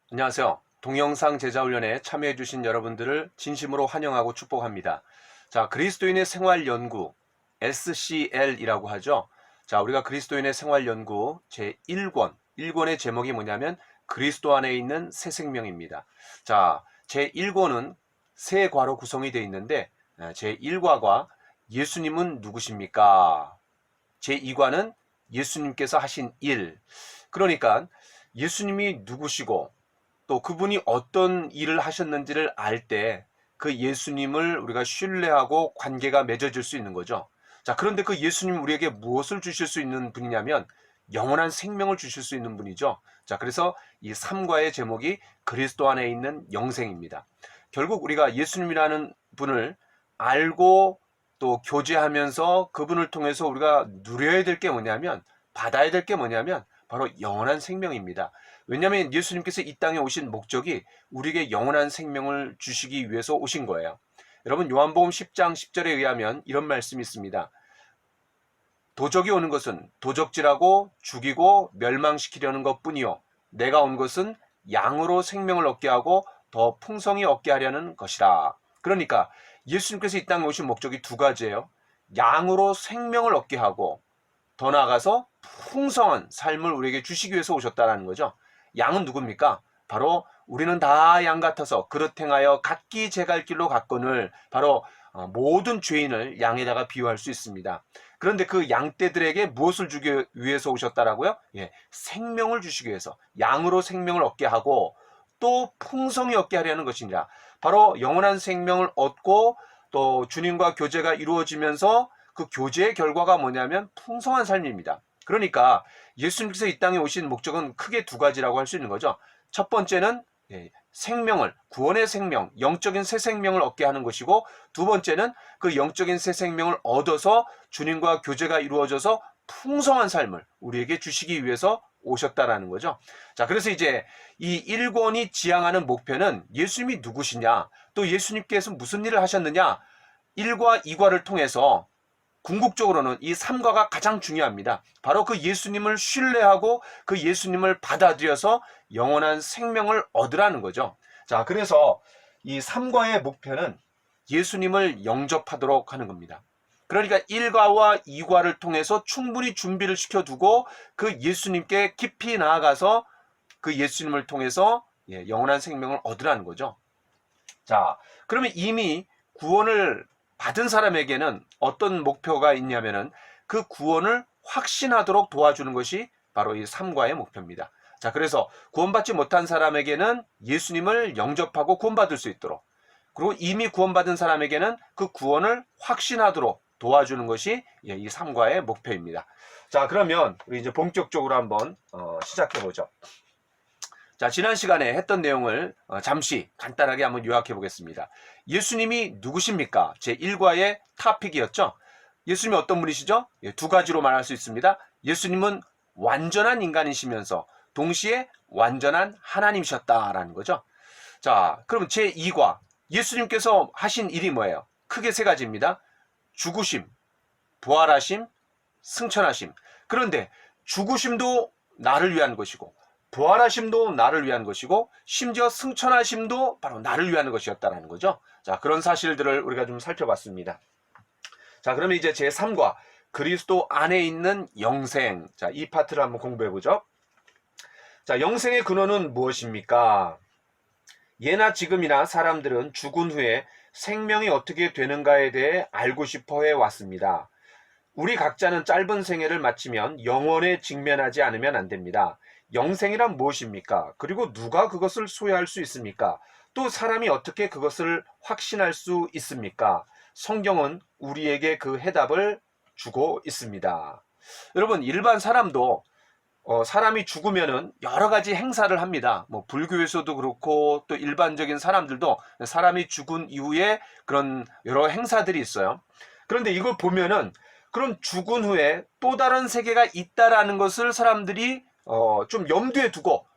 안녕하세요. 동영상 제자훈련에 참여해주신 여러분들을 진심으로 환영하고 축복합니다. 자, 그리스도인의 생활연구, SCL이라고 하죠. 자, 우리가 그리스도인의 생활연구 제1권, 1권의 제목이 뭐냐면 그리스도 안에 있는 새 생명입니다. 자, 제1권은 세 과로 구성이 되어 있는데 제1과가 예수님은 누구십니까? 제2과는 예수님께서 하신 일. 그러니까 예수님이 누구시고 또 그분이 어떤 일을 하셨는지를 알 때 그 예수님을 우리가 신뢰하고 관계가 맺어질 수 있는 거죠. 자, 그런데 그 예수님 우리에게 무엇을 주실 수 있는 분이냐면 영원한 생명을 주실 수 있는 분이죠. 자, 그래서 이 3과의 제목이 그리스도 안에 있는 영생입니다. 결국 우리가 예수님이라는 분을 알고 또 교제하면서 그분을 통해서 우리가 누려야 될 게 뭐냐면, 받아야 될 게 뭐냐면 바로 영원한 생명입니다. 왜냐하면 예수님께서 이 땅에 오신 목적이 우리에게 영원한 생명을 주시기 위해서 오신 거예요. 여러분, 요한복음 10장 10절에 의하면 이런 말씀이 있습니다. 도적이 오는 것은 도적질하고 죽이고 멸망시키려는 것뿐이요, 내가 온 것은 양으로 생명을 얻게 하고 더 풍성히 얻게 하려는 것이라. 그러니까 예수님께서 이 땅에 오신 목적이 두 가지예요. 양으로 생명을 얻게 하고 더 나아가서 풍성한 삶을 우리에게 주시기 위해서 오셨다는 거죠. 양은 누굽니까? 바로 우리는 다 양 같아서 그릇 행하여 각기 제 갈 길로 갔거늘, 바로 모든 죄인을 양에다가 비유할 수 있습니다. 그런데 그 양떼들에게 무엇을 주기 위해서 오셨다라고요? 예, 생명을 주시기 위해서 양으로 생명을 얻게 하고 또 풍성히 얻게 하려는 것이니라. 바로 영원한 생명을 얻고 또 주님과 교제가 이루어지면서 그 교제의 결과가 뭐냐면 풍성한 삶입니다. 그러니까 예수님께서 이 땅에 오신 목적은 크게 두 가지라고 할 수 있는 거죠. 첫 번째는 생명을, 구원의 생명, 영적인 새 생명을 얻게 하는 것이고, 두 번째는 그 영적인 새 생명을 얻어서 주님과 교제가 이루어져서 풍성한 삶을 우리에게 주시기 위해서 오셨다라는 거죠. 자, 그래서 이제 이 1권이 지향하는 목표는 예수님이 누구시냐, 또 예수님께서 무슨 일을 하셨느냐, 1과 2과를 통해서 궁극적으로는 이 3과가 가장 중요합니다. 바로 그 예수님을 신뢰하고 그 예수님을 받아들여서 영원한 생명을 얻으라는 거죠. 자, 그래서 이 3과의 목표는 예수님을 영접하도록 하는 겁니다. 그러니까 1과와 2과를 통해서 충분히 준비를 시켜두고 그 예수님께 깊이 나아가서 그 예수님을 통해서 영원한 생명을 얻으라는 거죠. 자, 그러면 이미 구원을 받은 사람에게는 어떤 목표가 있냐면은 그 구원을 확신하도록 도와주는 것이 바로 이 3과의 목표입니다. 자, 그래서 구원받지 못한 사람에게는 예수님을 영접하고 구원받을 수 있도록, 그리고 이미 구원받은 사람에게는 그 구원을 확신하도록 도와주는 것이 이 3과의 목표입니다. 자, 그러면 우리 이제 본격적으로 한번 시작해 보죠. 자, 지난 시간에 했던 내용을 잠시 간단하게 한번 요약해 보겠습니다. 예수님이 누구십니까? 제1과의 토픽이었죠. 예수님이 어떤 분이시죠? 두 가지로 말할 수 있습니다. 예수님은 완전한 인간이시면서 동시에 완전한 하나님이셨다라는 거죠. 자, 그럼 제2과, 예수님께서 하신 일이 뭐예요? 크게 세 가지입니다. 죽으심, 부활하심, 승천하심. 그런데 죽으심도 나를 위한 것이고, 부활하심도 나를 위한 것이고, 심지어 승천하심도 바로 나를 위한 것이었다는 거죠. 자, 그런 사실들을 우리가 좀 살펴봤습니다. 자, 그러면 이제 제3과 그리스도 안에 있는 영생. 자, 이 파트를 한번 공부해보죠. 자, 영생의 근원은 무엇입니까? 예나 지금이나 사람들은 죽은 후에 생명이 어떻게 되는가에 대해 알고 싶어 해왔습니다. 우리 각자는 짧은 생애를 마치면 영원에 직면하지 않으면 안 됩니다. 영생이란 무엇입니까? 그리고 누가 그것을 소유할 수 있습니까? 또 사람이 어떻게 그것을 확신할 수 있습니까? 성경은 우리에게 그 해답을 주고 있습니다. 여러분, 일반 사람도 사람이 죽으면은 여러 가지 행사를 합니다. 뭐 불교에서도 그렇고 또 일반적인 사람들도 사람이 죽은 이후에 그런 여러 행사들이 있어요. 그런데 이걸 보면은 그런 죽은 후에 또 다른 세계가 있다라는 것을 사람들이 좀 염두에 두고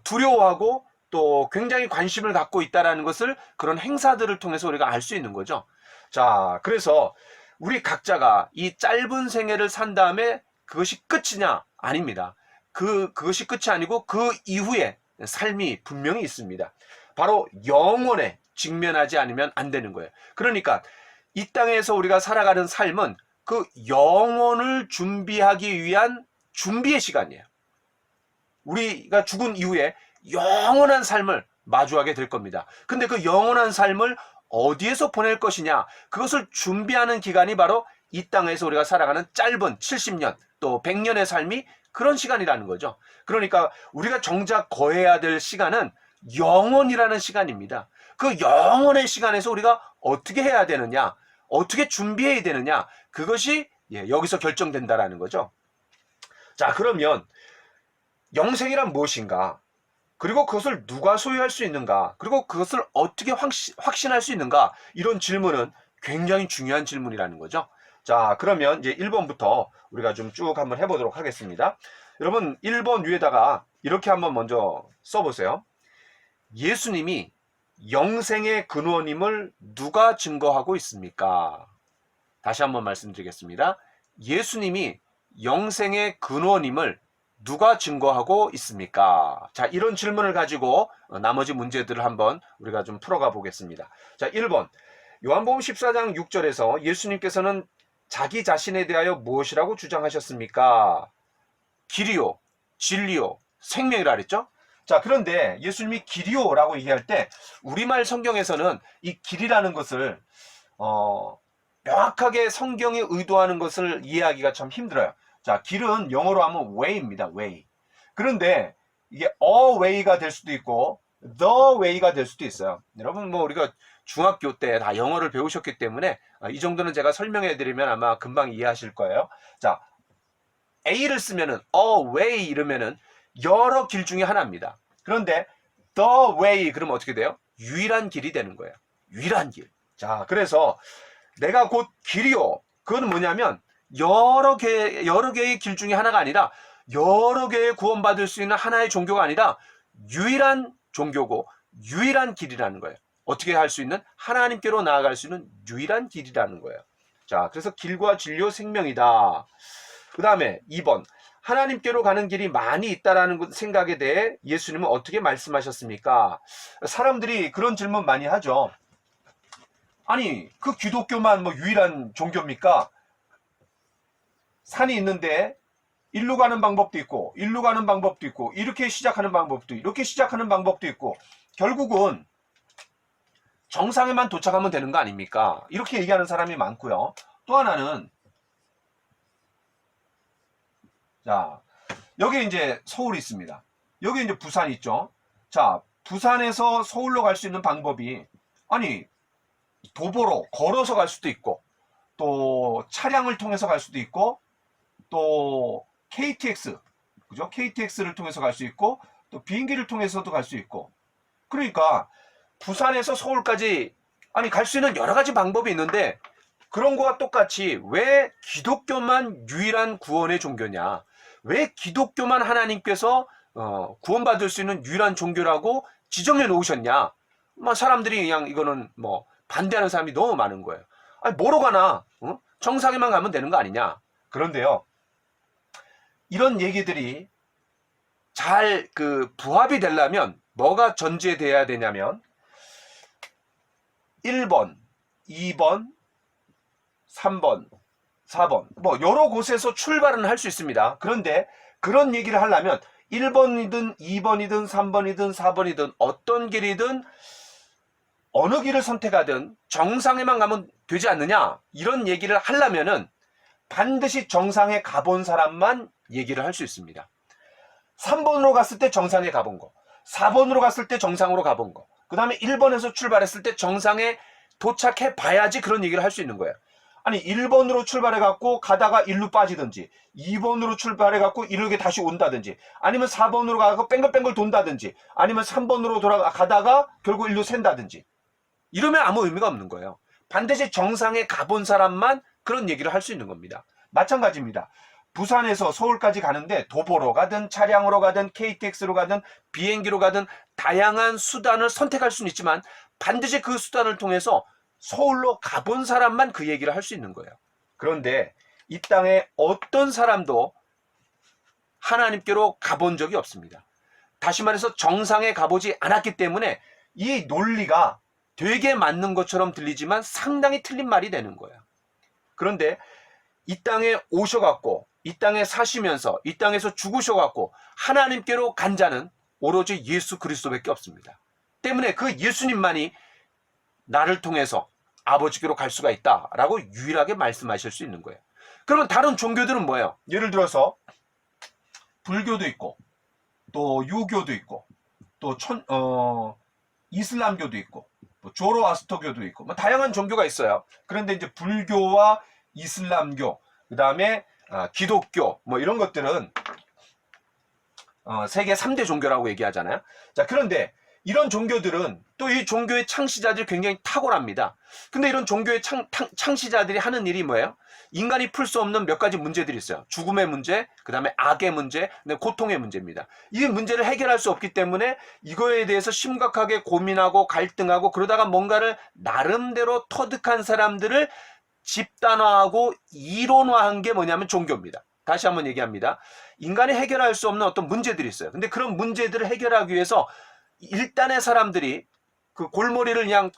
두려워하고 또 굉장히 관심을 갖고 있다라는 것을 그런 행사들을 통해서 우리가 알 수 있는 거죠. 자, 그래서 우리 각자가 이 짧은 생애를 산 다음에 그것이 끝이냐? 아닙니다. 그것이 끝이 아니고 그 이후에 삶이 분명히 있습니다. 바로 영혼에 직면하지 않으면 안 되는 거예요. 그러니까 이 땅에서 우리가 살아가는 삶은 그 영혼을 준비하기 위한 준비의 시간이에요. 우리가 죽은 이후에 영원한 삶을 마주하게 될 겁니다. 근데 그 영원한 삶을 어디에서 보낼 것이냐, 그것을 준비하는 기간이 바로 이 땅에서 우리가 살아가는 짧은 70년 또 100년의 삶이 그런 시간이라는 거죠. 그러니까 우리가 정작 거해야 될 시간은 영원이라는 시간입니다. 그 영원의 시간에서 우리가 어떻게 해야 되느냐, 어떻게 준비해야 되느냐, 그것이 여기서 결정된다라는 거죠. 자, 그러면 영생이란 무엇인가? 그리고 그것을 누가 소유할 수 있는가? 그리고 그것을 어떻게 확신할 수 있는가? 이런 질문은 굉장히 중요한 질문이라는 거죠. 자, 그러면 이제 1번부터 우리가 좀 쭉 한번 해보도록 하겠습니다. 여러분, 1번 위에다가 이렇게 한번 먼저 써보세요. 예수님이 영생의 근원임을 누가 증거하고 있습니까? 다시 한번 말씀드리겠습니다. 예수님이 영생의 근원임을 누가 증거하고 있습니까? 자, 이런 질문을 가지고 나머지 문제들을 한번 우리가 좀 풀어가 보겠습니다. 자, 1번. 요한복음 14장 6절에서 예수님께서는 자기 자신에 대하여 무엇이라고 주장하셨습니까? 길이요, 진리요, 생명이라 그랬죠? 자, 그런데 예수님이 길이요라고 얘기할 때 우리말 성경에서는 이 길이라는 것을 명확하게 성경이 의도하는 것을 이해하기가 참 힘들어요. 자, 길은 영어로 하면 way입니다. way. 그런데 이게 a way가 될 수도 있고 the way가 될 수도 있어요. 여러분, 뭐 우리가 중학교 때 다 영어를 배우셨기 때문에 이 정도는 제가 설명해 드리면 아마 금방 이해하실 거예요. 자, A를 쓰면은 a way 이러면은 여러 길 중에 하나입니다. 그런데 the way 그러면 어떻게 돼요? 유일한 길이 되는 거예요. 유일한 길. 자, 그래서 내가 곧 길이요. 그건 뭐냐면 여러 개의 길 중에 하나가 아니라 여러 개의 구원받을 수 있는 하나의 종교가 아니라 유일한 종교고 유일한 길이라는 거예요. 어떻게 할 수 있는? 하나님께로 나아갈 수 있는 유일한 길이라는 거예요. 자, 그래서 길과 진리요 생명이다. 그 다음에 2번. 하나님께로 가는 길이 많이 있다라는 생각에 대해 예수님은 어떻게 말씀하셨습니까? 사람들이 그런 질문 많이 하죠. 아니, 그 기독교만 뭐 유일한 종교입니까? 산이 있는데 일로 가는 방법도 있고 일로 가는 방법도 있고 이렇게 시작하는 방법도 이렇게 시작하는 방법도 있고 결국은 정상에만 도착하면 되는 거 아닙니까? 이렇게 얘기하는 사람이 많고요. 또 하나는 자, 여기 이제 서울이 있습니다. 여기 이제 부산이 있죠. 자, 부산에서 서울로 갈 수 있는 방법이 아니 도보로 걸어서 갈 수도 있고 또 차량을 통해서 갈 수도 있고 또 KTX, 그죠? KTX를 통해서 갈 수 있고 또 비행기를 통해서도 갈 수 있고 그러니까 부산에서 서울까지 아니 갈 수 있는 여러 가지 방법이 있는데 그런 거와 똑같이 왜 기독교만 유일한 구원의 종교냐? 왜 기독교만 하나님께서 구원받을 수 있는 유일한 종교라고 지정해 놓으셨냐? 뭐 사람들이 그냥 이거는 뭐 반대하는 사람이 너무 많은 거예요. 아니 뭐로 가나? 정상에만 가면 되는 거 아니냐? 그런데요. 이런 얘기들이 잘 부합이 되려면 뭐가 전제돼야 되냐면 1번, 2번, 3번, 4번 뭐 여러 곳에서 출발은 할 수 있습니다. 그런데 그런 얘기를 하려면 1번이든 2번이든 3번이든 4번이든 어떤 길이든 어느 길을 선택하든 정상에만 가면 되지 않느냐 이런 얘기를 하려면은 반드시 정상에 가본 사람만 얘기를 할 수 있습니다. 3번으로 갔을 때 정상에 가본 거, 4번으로 갔을 때 정상으로 가본 거, 그 다음에 1번에서 출발했을 때 정상에 도착해 봐야지 그런 얘기를 할 수 있는 거예요. 아니 1번으로 출발해갖고 가다가 1루 빠지든지 2번으로 출발해갖고 이렇게 다시 온다든지 아니면 4번으로 가고 뺑글뺑글 돈다든지 아니면 3번으로 돌아가다가 결국 1루 샌다든지 이러면 아무 의미가 없는 거예요. 반드시 정상에 가본 사람만 그런 얘기를 할 수 있는 겁니다. 마찬가지입니다. 부산에서 서울까지 가는데 도보로 가든 차량으로 가든 KTX로 가든 비행기로 가든 다양한 수단을 선택할 수는 있지만 반드시 그 수단을 통해서 서울로 가본 사람만 그 얘기를 할 수 있는 거예요. 그런데 이 땅에 어떤 사람도 하나님께로 가본 적이 없습니다. 다시 말해서 정상에 가보지 않았기 때문에 이 논리가 되게 맞는 것처럼 들리지만 상당히 틀린 말이 되는 거예요. 그런데 이 땅에 오셔갖고 이 땅에 사시면서 이 땅에서 죽으셔갖고 하나님께로 간 자는 오로지 예수 그리스도밖에 없습니다. 때문에 그 예수님만이 나를 통해서 아버지께로 갈 수가 있다라고 유일하게 말씀하실 수 있는 거예요. 그러면 다른 종교들은 뭐예요? 예를 들어서 불교도 있고 또 유교도 있고 또 이슬람교도 있고 뭐 조로아스터교도 있고 뭐 다양한 종교가 있어요. 그런데 이제 불교와 이슬람교, 그 다음에 기독교 뭐 이런 것들은 세계 3대 종교라고 얘기하잖아요. 자, 그런데 이런 종교들은 또 이 종교의 창시자들이 굉장히 탁월합니다. 근데 이런 종교의 창시자들이 하는 일이 뭐예요? 인간이 풀 수 없는 몇 가지 문제들이 있어요. 죽음의 문제, 그 다음에 악의 문제, 고통의 문제입니다. 이 문제를 해결할 수 없기 때문에 이거에 대해서 심각하게 고민하고 갈등하고 그러다가 뭔가를 나름대로 터득한 사람들을 집단화하고 이론화한 게 뭐냐면 종교입니다. 다시 한번 얘기합니다. 인간이 해결할 수 없는 어떤 문제들이 있어요. 근데 그런 문제들을 해결하기 위해서 일단의 사람들이 그 골머리를 그냥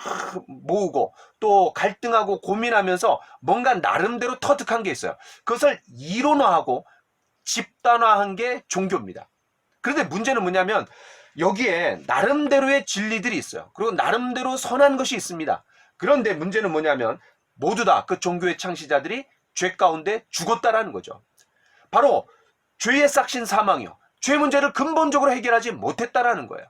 모으고 또 갈등하고 고민하면서 뭔가 나름대로 터득한 게 있어요. 그것을 이론화하고 집단화한 게 종교입니다. 그런데 문제는 뭐냐면 여기에 나름대로의 진리들이 있어요. 그리고 나름대로 선한 것이 있습니다. 그런데 문제는 뭐냐면 모두 다 그 종교의 창시자들이 죄 가운데 죽었다라는 거죠. 바로 죄의 싹신 사망이요. 죄 문제를 근본적으로 해결하지 못했다라는 거예요.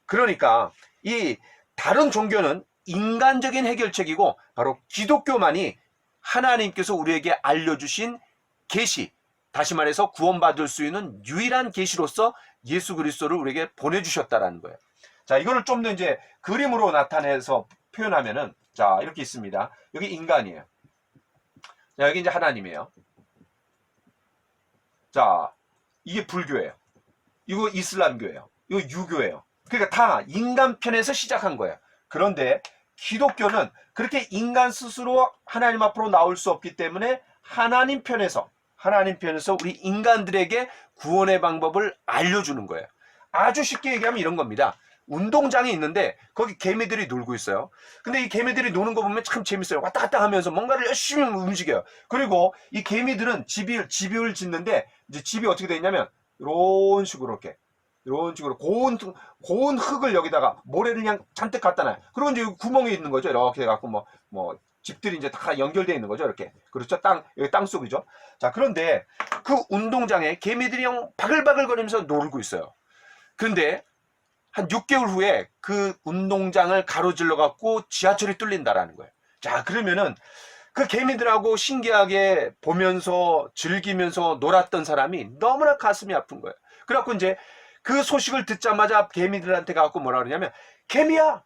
그러니까 이 다른 종교는 인간적인 해결책이고 바로 기독교만이 하나님께서 우리에게 알려주신 계시, 다시 말해서 구원받을 수 있는 유일한 계시로서 예수 그리스도를 우리에게 보내주셨다라는 거예요. 자, 이거를 좀 더 이제 그림으로 나타내서 표현하면은 자, 이렇게 있습니다. 여기 인간이에요. 자, 여기 이제 하나님이에요. 자, 이게 불교예요. 이거 이슬람교예요. 이거 유교예요. 그러니까 다 인간 편에서 시작한 거예요. 그런데 기독교는 그렇게 인간 스스로 하나님 앞으로 나올 수 없기 때문에 하나님 편에서 우리 인간들에게 구원의 방법을 알려주는 거예요. 아주 쉽게 얘기하면 이런 겁니다. 운동장이 있는데 거기 개미들이 놀고 있어요. 근데 이 개미들이 노는 거 보면 참 재밌어요. 왔다 갔다 하면서 뭔가를 열심히 움직여요. 그리고 이 개미들은 집을 짓는데 이제 집이 어떻게 되어 있냐면 이런 식으로 고운 흙을 여기다가 모래를 그냥 잔뜩 갖다 놔요. 그리고 이제 구멍이 있는 거죠. 이렇게 해갖고 뭐 집들이 이제 다 연결되어 있는 거죠. 이렇게. 그렇죠. 여기 땅 속이죠. 자, 그런데 그 운동장에 개미들이 그냥 바글바글 거리면서 놀고 있어요. 근데 한 6개월 후에 그 운동장을 가로질러 갖고 지하철이 뚫린다라는 거예요. 자, 그러면은 그 개미들하고 신기하게 보면서 즐기면서 놀았던 사람이 너무나 가슴이 아픈 거예요. 그래갖고 이제 그 소식을 듣자마자 개미들한테 가갖고 뭐라 그러냐면 개미야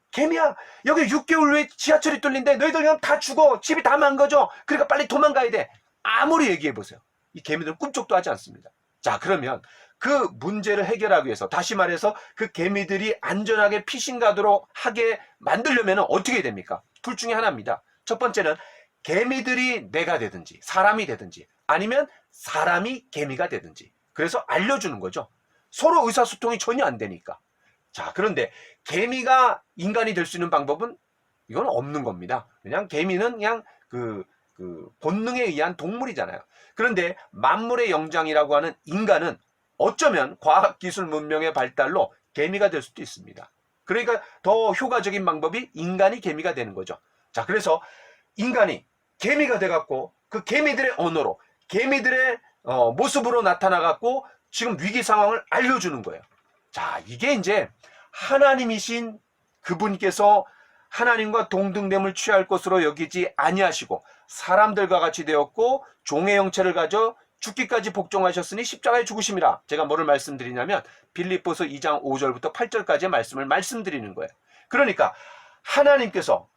여기 6개월 후에 지하철이 뚫린대. 너희들 그냥 다 죽어. 집이 다 망가져. 그러니까 빨리 도망가야 돼. 아무리 얘기해보세요. 이 개미들은 꿈쩍도 하지 않습니다. 자, 그러면 그 문제를 해결하기 위해서 다시 말해서 그 개미들이 안전하게 피신 가도록 하게 만들려면 어떻게 됩니까? 둘 중에 하나입니다. 첫 번째는 개미들이 내가 되든지 사람이 되든지 아니면 사람이 개미가 되든지 그래서 알려주는 거죠. 서로 의사소통이 전혀 안 되니까. 자, 그런데 개미가 인간이 될 수 있는 방법은 이건 없는 겁니다. 그냥 개미는 그냥 그 본능에 의한 동물이잖아요. 그런데 만물의 영장이라고 하는 인간은 어쩌면 과학기술 문명의 발달로 개미가 될 수도 있습니다. 그러니까 더 효과적인 방법이 인간이 개미가 되는 거죠. 자, 그래서 인간이 개미가 돼갖고 그 개미들의 언어로 개미들의 모습으로 나타나갖고 지금 위기 상황을 알려주는 거예요. 자, 이게 이제 하나님이신 그분께서 하나님과 동등됨을 취할 것으로 여기지 아니하시고 사람들과 같이 되었고 종의 형체를 가져 죽기까지 복종하셨으니 십자가에 죽으심이라. 제가 뭐를 말씀드리냐면 빌립보서 2장 5절부터 8절까지의 말씀을 말씀드리는 거예요. 그러니까 하나님께서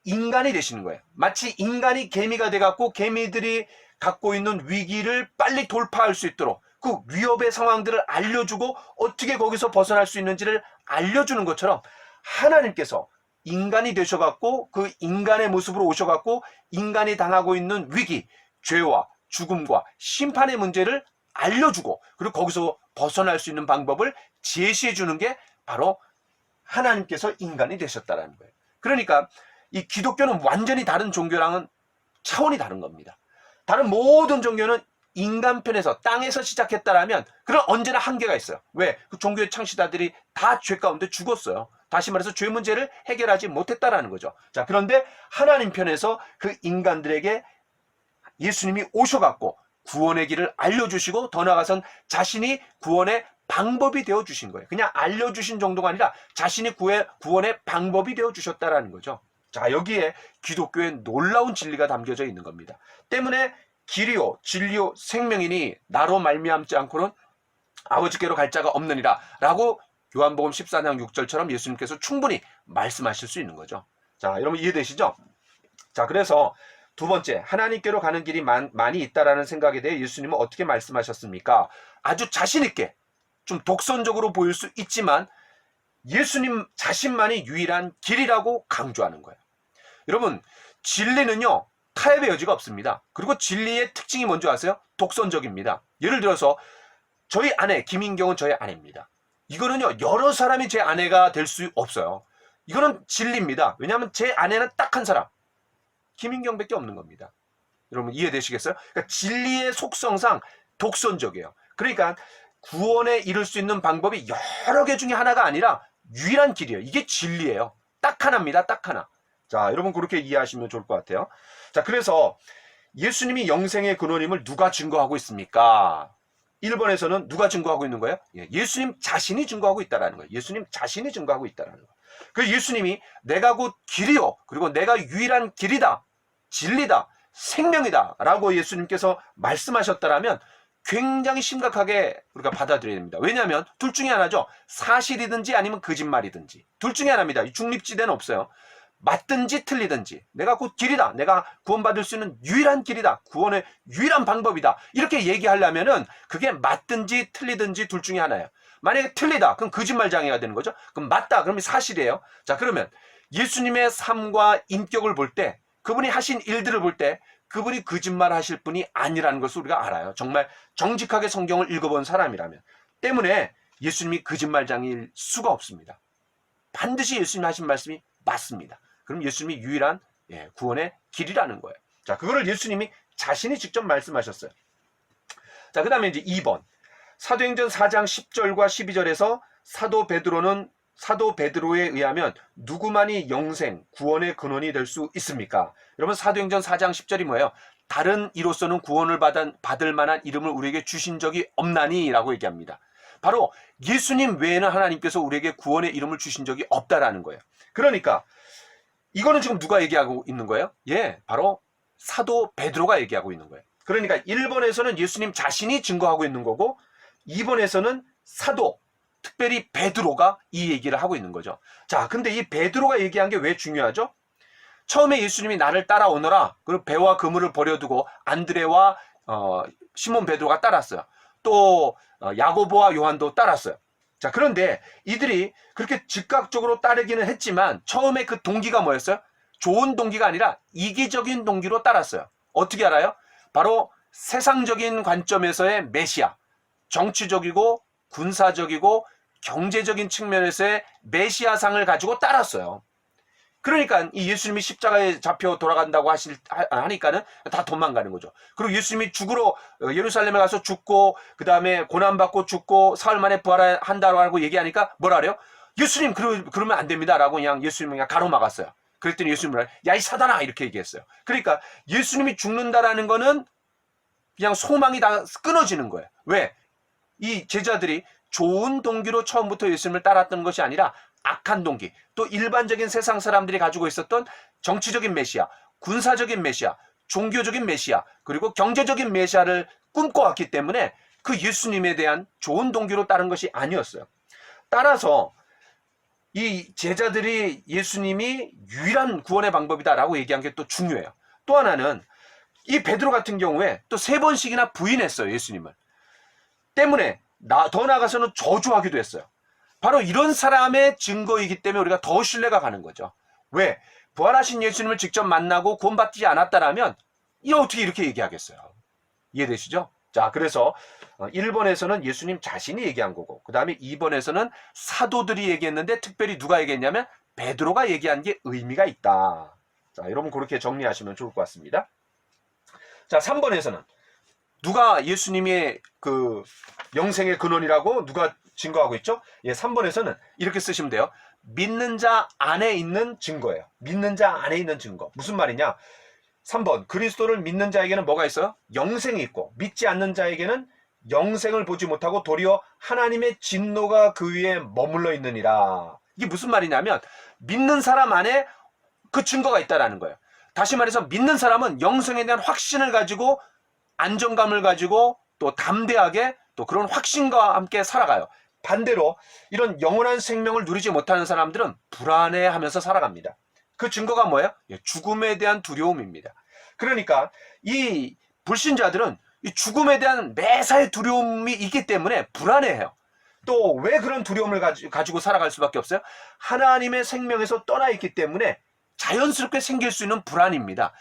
인간이 되시는 거예요. 마치 인간이 개미가 돼갖고 개미들이 갖고 있는 위기를 빨리 돌파할 수 있도록 그 위협의 상황들을 알려주고 어떻게 거기서 벗어날 수 있는지를 알려주는 것처럼 하나님께서 인간이 되셔갖고 그 인간의 모습으로 오셔갖고 인간이 당하고 있는 위기, 죄와 죽음과 심판의 문제를 알려주고 그리고 거기서 벗어날 수 있는 방법을 제시해 주는 게 바로 하나님께서 인간이 되셨다라는 거예요. 그러니까 이 기독교는 완전히 다른 종교랑은 차원이 다른 겁니다. 다른 모든 종교는 인간 편에서 땅에서 시작했다라면 그럼 언제나 한계가 있어요. 왜? 그 종교의 창시자들이 다 죄 가운데 죽었어요. 다시 말해서 죄 문제를 해결하지 못했다라는 거죠. 자, 그런데 하나님 편에서 그 인간들에게 예수님이 오셔갖고 구원의 길을 알려주시고 더 나아가선 자신이 구원의 방법이 되어주신 거예요. 그냥 알려주신 정도가 아니라 자신이 구원의 방법이 되어주셨다라는 거죠. 자, 여기에 기독교의 놀라운 진리가 담겨져 있는 겁니다. 때문에 길이요 진리요 생명이니 나로 말미암지 않고는 아버지께로 갈 자가 없느니라 라고 요한복음 14장 6절처럼 예수님께서 충분히 말씀하실 수 있는 거죠. 자, 여러분 이해되시죠? 자, 그래서 두 번째, 하나님께로 가는 길이 많이 있다라는 생각에 대해 예수님은 어떻게 말씀하셨습니까? 아주 자신 있게, 좀 독선적으로 보일 수 있지만 예수님 자신만이 유일한 길이라고 강조하는 거예요. 여러분, 진리는요 타협의 여지가 없습니다. 그리고 진리의 특징이 뭔지 아세요? 독선적입니다. 예를 들어서 저희 아내 김인경은 저의 아내입니다. 이거는요 여러 사람이 제 아내가 될 수 없어요. 이거는 진리입니다. 왜냐하면 제 아내는 딱 한 사람, 김인경밖에 없는 겁니다. 여러분 이해되시겠어요? 그러니까 진리의 속성상 독선적이에요. 그러니까 구원에 이를 수 있는 방법이 여러 개 중에 하나가 아니라 유일한 길이에요. 이게 진리예요. 딱 하나입니다. 딱 하나. 자, 여러분 그렇게 이해하시면 좋을 것 같아요. 자, 그래서 예수님이 영생의 근원임을 누가 증거하고 있습니까? 1번에서는 누가 증거하고 있는 거예요? 예수님 자신이 증거하고 있다는 거예요. 예수님 자신이 증거하고 있다는 거예요. 그 예수님이 내가 곧 길이요, 그리고 내가 유일한 길이다, 진리다, 생명이다 라고 예수님께서 말씀하셨다라면 굉장히 심각하게 우리가 받아들여야 됩니다. 왜냐하면 둘 중에 하나죠. 사실이든지 아니면 거짓말이든지 둘 중에 하나입니다. 중립지대는 없어요. 맞든지 틀리든지 내가 곧 길이다, 내가 구원받을 수 있는 유일한 길이다, 구원의 유일한 방법이다 이렇게 얘기하려면은 그게 맞든지 틀리든지 둘 중에 하나예요. 만약에 틀리다 그럼 거짓말장애가 되는 거죠. 그럼 맞다 그러면 사실이에요. 자, 그러면 예수님의 삶과 인격을 볼 때, 그분이 하신 일들을 볼 때 그분이 거짓말 하실 분이 아니라는 것을 우리가 알아요. 정말 정직하게 성경을 읽어본 사람이라면. 때문에 예수님이 거짓말장애일 수가 없습니다. 반드시 예수님이 하신 말씀이 맞습니다. 그럼 예수님이 유일한 구원의 길이라는 거예요. 자, 그거를 예수님이 자신이 직접 말씀하셨어요. 자, 그 다음에 이제 2번. 사도행전 4장 10절과 12절에서 사도 베드로에 의하면 누구만이 영생, 구원의 근원이 될 수 있습니까? 여러분 사도행전 4장 10절이 뭐예요? 다른 이로서는 구원을 받을 만한 이름을 우리에게 주신 적이 없나니 라고 얘기합니다. 바로 예수님 외에는 하나님께서 우리에게 구원의 이름을 주신 적이 없다라는 거예요. 그러니까 이거는 지금 누가 얘기하고 있는 거예요? 바로 사도 베드로가 얘기하고 있는 거예요. 그러니까 1번에서는 예수님 자신이 증거하고 있는 거고 2번에서는 사도, 특별히 베드로가 이 얘기를 하고 있는 거죠. 자, 근데 이 베드로가 얘기한 게 왜 중요하죠? 처음에 예수님이 나를 따라오너라, 그리고 배와 그물을 버려두고 안드레와 시몬 베드로가 따랐어요. 또 야고보와 요한도 따랐어요. 자, 그런데 이들이 그렇게 즉각적으로 따르기는 했지만 처음에 그 동기가 뭐였어요? 좋은 동기가 아니라 이기적인 동기로 따랐어요. 어떻게 알아요? 바로 세상적인 관점에서의 메시아, 정치적이고 군사적이고 경제적인 측면에서의 메시아상을 가지고 따랐어요. 그러니까 이 예수님이 십자가에 잡혀 돌아간다고 하니까는 다 도망가는 거죠. 그리고 예수님이 죽으러 예루살렘에 가서 죽고 그 다음에 고난받고 죽고 사흘 만에 부활한다고 하고 얘기하니까 뭐라 그래요? 예수님 그러면 안 됩니다 라고 그냥 예수님을 그냥 가로막았어요. 그랬더니 예수님은 야 이 사단아 이렇게 얘기했어요. 그러니까 예수님이 죽는다라는 거는 그냥 소망이 다 끊어지는 거예요. 왜? 이 제자들이 좋은 동기로 처음부터 예수님을 따랐던 것이 아니라 악한 동기, 또 일반적인 세상 사람들이 가지고 있었던 정치적인 메시아, 군사적인 메시아, 종교적인 메시아, 그리고 경제적인 메시아를 꿈꿔왔기 때문에 그 예수님에 대한 좋은 동기로 따른 것이 아니었어요. 따라서 이 제자들이 예수님이 유일한 구원의 방법이다라고 얘기한 게 또 중요해요. 또 하나는 이 베드로 같은 경우에 또 3번씩이나 부인했어요, 예수님을. 때문에 더 나아가서는 저주하기도 했어요. 바로 이런 사람의 증거이기 때문에 우리가 더 신뢰가 가는 거죠. 왜? 부활하신 예수님을 직접 만나고 구원받지 않았다라면 어떻게 이렇게 얘기하겠어요? 이해되시죠? 자, 그래서 1번에서는 예수님 자신이 얘기한 거고, 그 다음에 2번에서는 사도들이 얘기했는데 특별히 누가 얘기했냐면 베드로가 얘기한 게 의미가 있다. 자, 여러분 그렇게 정리하시면 좋을 것 같습니다. 자, 3번에서는 누가 예수님의 그 영생의 근원이라고 누가 증거하고 있죠? 예, 3번에서는 이렇게 쓰시면 돼요. 믿는 자 안에 있는 증거예요. 믿는 자 안에 있는 증거. 무슨 말이냐? 3번, 그리스도를 믿는 자에게는 뭐가 있어요? 영생이 있고, 믿지 않는 자에게는 영생을 보지 못하고 도리어 하나님의 진노가 그 위에 머물러 있느니라. 이게 무슨 말이냐면 믿는 사람 안에 그 증거가 있다라는 거예요. 다시 말해서 믿는 사람은 영생에 대한 확신을 가지고 안정감을 가지고 또 담대하게 또 그런 확신과 함께 살아가요. 반대로 이런 영원한 생명을 누리지 못하는 사람들은 불안해하면서 살아갑니다. 그 증거가 뭐예요? 죽음에 대한 두려움입니다. 그러니까 이 불신자들은 이 죽음에 대한 매사의 두려움이 있기 때문에 불안해해요. 또 왜 그런 두려움을 가지고 살아갈 수밖에 없어요? 하나님의 생명에서 떠나 있기 때문에 자연스럽게 생길 수 있는 불안입니다.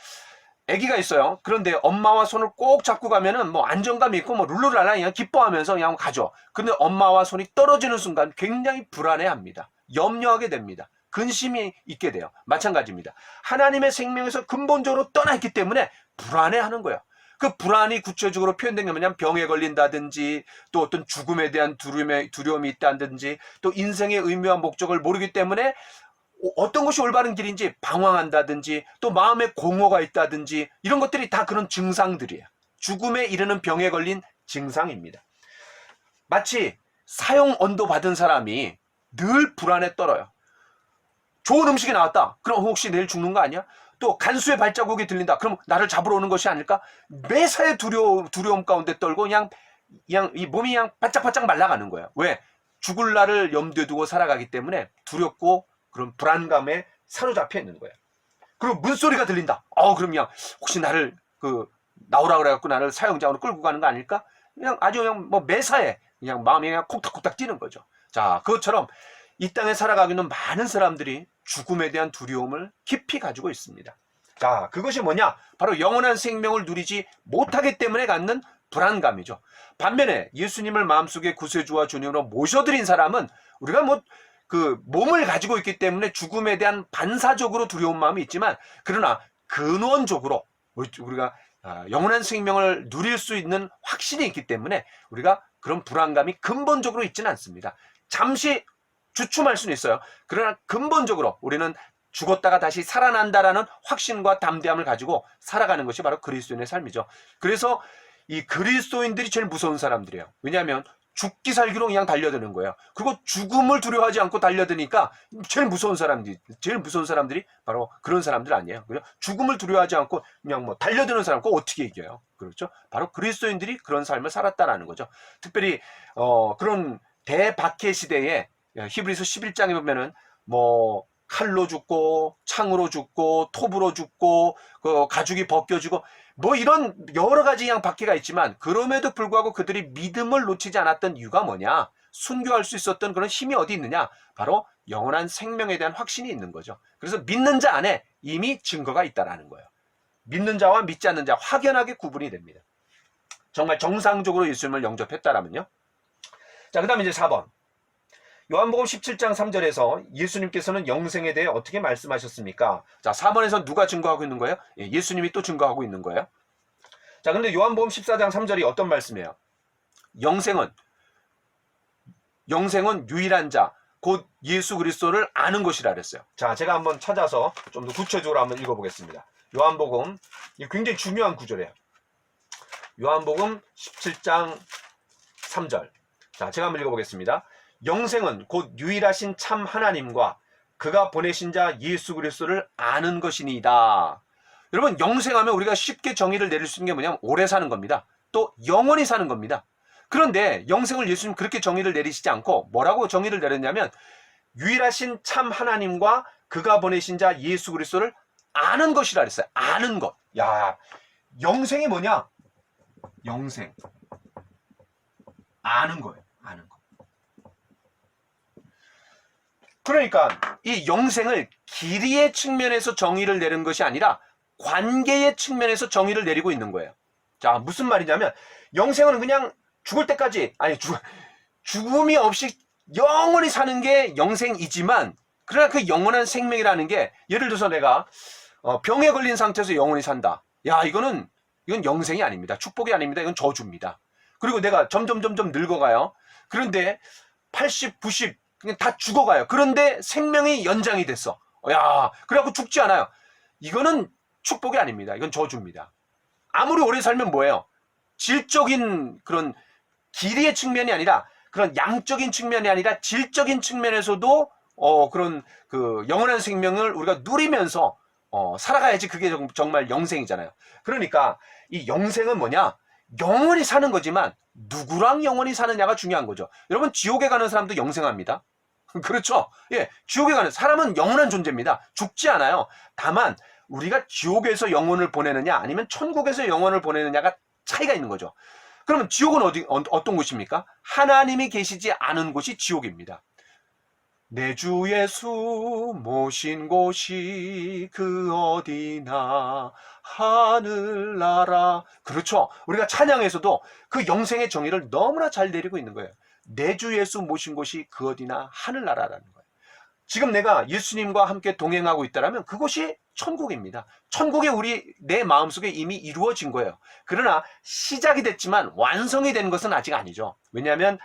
아기가 있어요. 그런데 엄마와 손을 꼭 잡고 가면은 뭐 안정감이 있고 뭐 룰루랄라 그냥 기뻐하면서 그냥 가죠. 근데 엄마와 손이 떨어지는 순간 굉장히 불안해합니다. 염려하게 됩니다. 근심이 있게 돼요. 마찬가지입니다. 하나님의 생명에서 근본적으로 떠나 있기 때문에 불안해하는 거예요. 그 불안이 구체적으로 표현된 게 뭐냐면 병에 걸린다든지 또 어떤 죽음에 대한 두려움이 있다든지 또 인생의 의미와 목적을 모르기 때문에 어떤 것이 올바른 길인지 방황한다든지 또 마음에 공허가 있다든지 이런 것들이 다 그런 증상들이에요. 죽음에 이르는 병에 걸린 증상입니다. 마치 사형 언도 받은 사람이 늘 불안에 떨어요. 좋은 음식이 나왔다. 그럼 혹시 내일 죽는 거 아니야? 또 간수의 발자국이 들린다. 그럼 나를 잡으러 오는 것이 아닐까? 매사에 두려움 가운데 떨고 그냥 이 몸이 그냥 바짝바짝 말라가는 거예요. 왜? 죽을 날을 염두에 두고 살아가기 때문에 두렵고 그런 불안감에 사로잡혀 있는 거예요. 그리고 문소리가 들린다. 그럼 그냥 혹시 나를 나오라 그래갖고 나를 사형장으로 끌고 가는 거 아닐까? 그냥 아주 그냥 뭐 매사에 그냥 마음이 그냥 콕닥콕닥 뛰는 거죠. 자, 그것처럼 이 땅에 살아가고 있는 많은 사람들이 죽음에 대한 두려움을 깊이 가지고 있습니다. 자, 그것이 뭐냐? 바로 영원한 생명을 누리지 못하기 때문에 갖는 불안감이죠. 반면에 예수님을 마음속에 구세주와 주님으로 모셔드린 사람은 우리가 몸을 가지고 있기 때문에 죽음에 대한 반사적으로 두려운 마음이 있지만 그러나 근원적으로 우리가 영원한 생명을 누릴 수 있는 확신이 있기 때문에 우리가 그런 불안감이 근본적으로 있지는 않습니다. 잠시 주춤할 수는 있어요. 그러나 근본적으로 우리는 죽었다가 다시 살아난다라는 확신과 담대함을 가지고 살아가는 것이 바로 그리스도인의 삶이죠. 그래서 이 그리스도인들이 제일 무서운 사람들이에요. 왜냐하면 죽기 살기로 그냥 달려드는 거예요. 그리고 죽음을 두려워하지 않고 달려드니까 제일 무서운 사람들이 바로 그런 사람들 아니에요. 그죠? 죽음을 두려워하지 않고 그냥 뭐 달려드는 사람, 그거 어떻게 이겨요? 그렇죠? 바로 그리스도인들이 그런 삶을 살았다라는 거죠. 특별히 그런 대박해 시대에 히브리서 11장에 보면은 뭐 칼로 죽고 창으로 죽고 톱으로 죽고 가죽이 벗겨지고 뭐 이런 여러 가지 그냥 박해가 있지만 그럼에도 불구하고 그들이 믿음을 놓치지 않았던 이유가 뭐냐? 순교할 수 있었던 그런 힘이 어디 있느냐? 바로 영원한 생명에 대한 확신이 있는 거죠. 그래서 믿는 자 안에 이미 증거가 있다라는 거예요. 믿는 자와 믿지 않는 자 확연하게 구분이 됩니다. 정말 정상적으로 예수님을 영접했다라면요. 자, 그 다음에 이제 4번. 요한복음 17장 3절에서 예수님께서는 영생에 대해 어떻게 말씀하셨습니까? 자, 4번에서 누가 증거하고 있는 거예요? 예수님이 또 증거하고 있는 거예요. 자, 근데 요한복음 14장 3절이 어떤 말씀이에요? 영생은 유일한 자, 곧 예수 그리스도를 아는 것이라 그랬어요. 자, 제가 한번 찾아서 좀 더 구체적으로 한번 읽어보겠습니다. 요한복음, 이게 굉장히 중요한 구절이에요. 요한복음 17장 3절. 자, 제가 한번 읽어보겠습니다. 영생은 곧 유일하신 참 하나님과 그가 보내신 자 예수 그리스도를 아는 것이니이다. 여러분, 영생하면 우리가 쉽게 정의를 내릴 수 있는 게 뭐냐면 오래 사는 겁니다. 또 영원히 사는 겁니다. 그런데 영생을 예수님 그렇게 정의를 내리시지 않고 뭐라고 정의를 내렸냐면 유일하신 참 하나님과 그가 보내신 자 예수 그리스도를 아는 것이라 그랬어요. 아는 것. 야, 영생이 뭐냐? 영생. 아는 거예요. 아는 거. 그러니까 이 영생을 길이의 측면에서 정의를 내린 것이 아니라 관계의 측면에서 정의를 내리고 있는 거예요. 자, 무슨 말이냐면 영생은 그냥 죽을 때까지, 아니 죽음이 없이 영원히 사는 게 영생이지만, 그러나 그 영원한 생명이라는 게, 예를 들어서 내가 병에 걸린 상태에서 영원히 산다. 야, 이건 영생이 아닙니다. 축복이 아닙니다. 이건 저주입니다. 그리고 내가 점점 늙어가요. 그런데 80, 90 그냥 다 죽어가요. 그런데 생명이 연장이 됐어. 야, 그래갖고 죽지 않아요. 이거는 축복이 아닙니다. 이건 저주입니다. 아무리 오래 살면 뭐예요? 질적인 그런 길이의 측면이 아니라, 그런 양적인 측면이 아니라 질적인 측면에서도 그런 그 영원한 생명을 우리가 누리면서 살아가야지 그게 정말 영생이잖아요. 그러니까 이 영생은 뭐냐? 영원히 사는 거지만 누구랑 영원히 사느냐가 중요한 거죠. 여러분, 지옥에 가는 사람도 영생합니다. 그렇죠? 예, 지옥에 가는 사람은 영원한 존재입니다. 죽지 않아요. 다만 우리가 지옥에서 영혼을 보내느냐 아니면 천국에서 영혼을 보내느냐가 차이가 있는 거죠. 그러면 지옥은 어떤 곳입니까? 하나님이 계시지 않은 곳이 지옥입니다. 내 주 예수 모신 곳이 그 어디나 하늘나라. 그렇죠. 우리가 찬양에서도 그 영생의 정의를 너무나 잘 내리고 있는 거예요. 내 주 예수 모신 곳이 그 어디나 하늘나라라는 거예요. 지금 내가 예수님과 함께 동행하고 있다면 그곳이 천국입니다. 천국이 내 마음속에 이미 이루어진 거예요. 그러나 시작이 됐지만 완성이 된 것은 아직 아니죠. 왜냐하면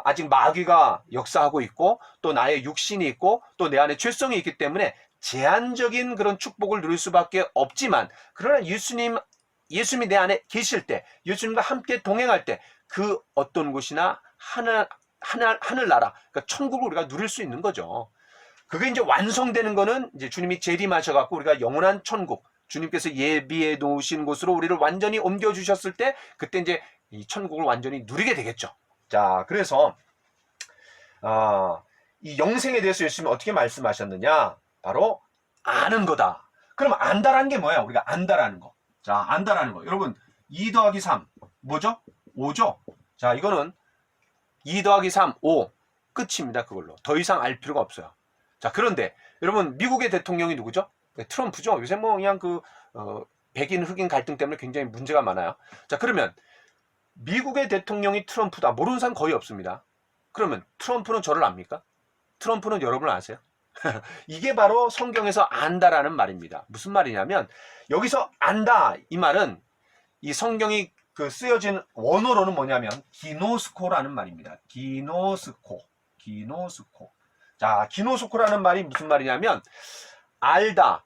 아직 마귀가 역사하고 있고, 또 나의 육신이 있고, 또 내 안에 죄성이 있기 때문에 제한적인 그런 축복을 누릴 수밖에 없지만, 그러나 예수님이 내 안에 계실 때, 예수님과 함께 동행할 때 그 어떤 곳이나 하늘나라, 그러니까 천국을 우리가 누릴 수 있는 거죠. 그게 이제 완성되는 거는 이제 주님이 재림하셔갖고 우리가 영원한 천국, 주님께서 예비해 놓으신 곳으로 우리를 완전히 옮겨주셨을 때, 그때 이제 이 천국을 완전히 누리게 되겠죠. 자, 그래서 이 영생에 대해서 예수님이 어떻게 말씀하셨느냐? 바로 아는 거다. 그럼 안다라는 게 뭐야? 우리가 안다라는 거. 자, 안다라는 거. 여러분, 2 더하기 3 뭐죠? 5죠? 자, 이거는 2 더하기 3, 5 끝입니다. 그걸로. 더 이상 알 필요가 없어요. 자, 그런데 여러분, 미국의 대통령이 누구죠? 트럼프죠. 요새 뭐 그냥 백인 흑인 갈등 때문에 굉장히 문제가 많아요. 자, 그러면 미국의 대통령이 트럼프다. 모르는 사람 거의 없습니다. 그러면 트럼프는 저를 압니까? 트럼프는 여러분을 아세요? 이게 바로 성경에서 안다라는 말입니다. 무슨 말이냐면, 여기서 안다, 이 말은 이 성경이 쓰여진 원어로는 뭐냐면 기노스코라는 말입니다. 기노스코. 자, 기노스코라는 말이 무슨 말이냐면 알다,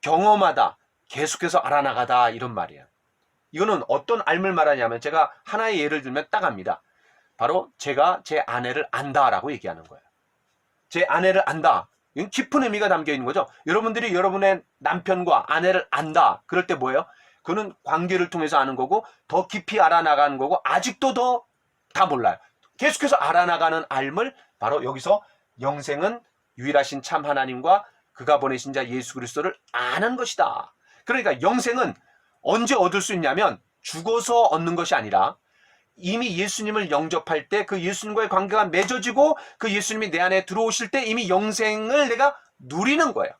경험하다, 계속해서 알아나가다, 이런 말이에요. 이거는 어떤 알을 말하냐면, 제가 하나의 예를 들면 딱 압니다. 바로 제가 제 아내를 안다라고 얘기하는 거예요. 제 아내를 안다. 이건 깊은 의미가 담겨 있는 거죠. 여러분들이 여러분의 남편과 아내를 안다. 그럴 때 뭐예요? 그거는 관계를 통해서 아는 거고, 더 깊이 알아나가는 거고, 아직도 다 몰라요. 계속해서 알아나가는 알을 바로 여기서 영생은 유일하신 참 하나님과 그가 보내신 자 예수 그리스도를 아는 것이다. 그러니까 영생은 언제 얻을 수 있냐면, 죽어서 얻는 것이 아니라 이미 예수님을 영접할 때 그 예수님과의 관계가 맺어지고, 그 예수님이 내 안에 들어오실 때 이미 영생을 내가 누리는 거예요.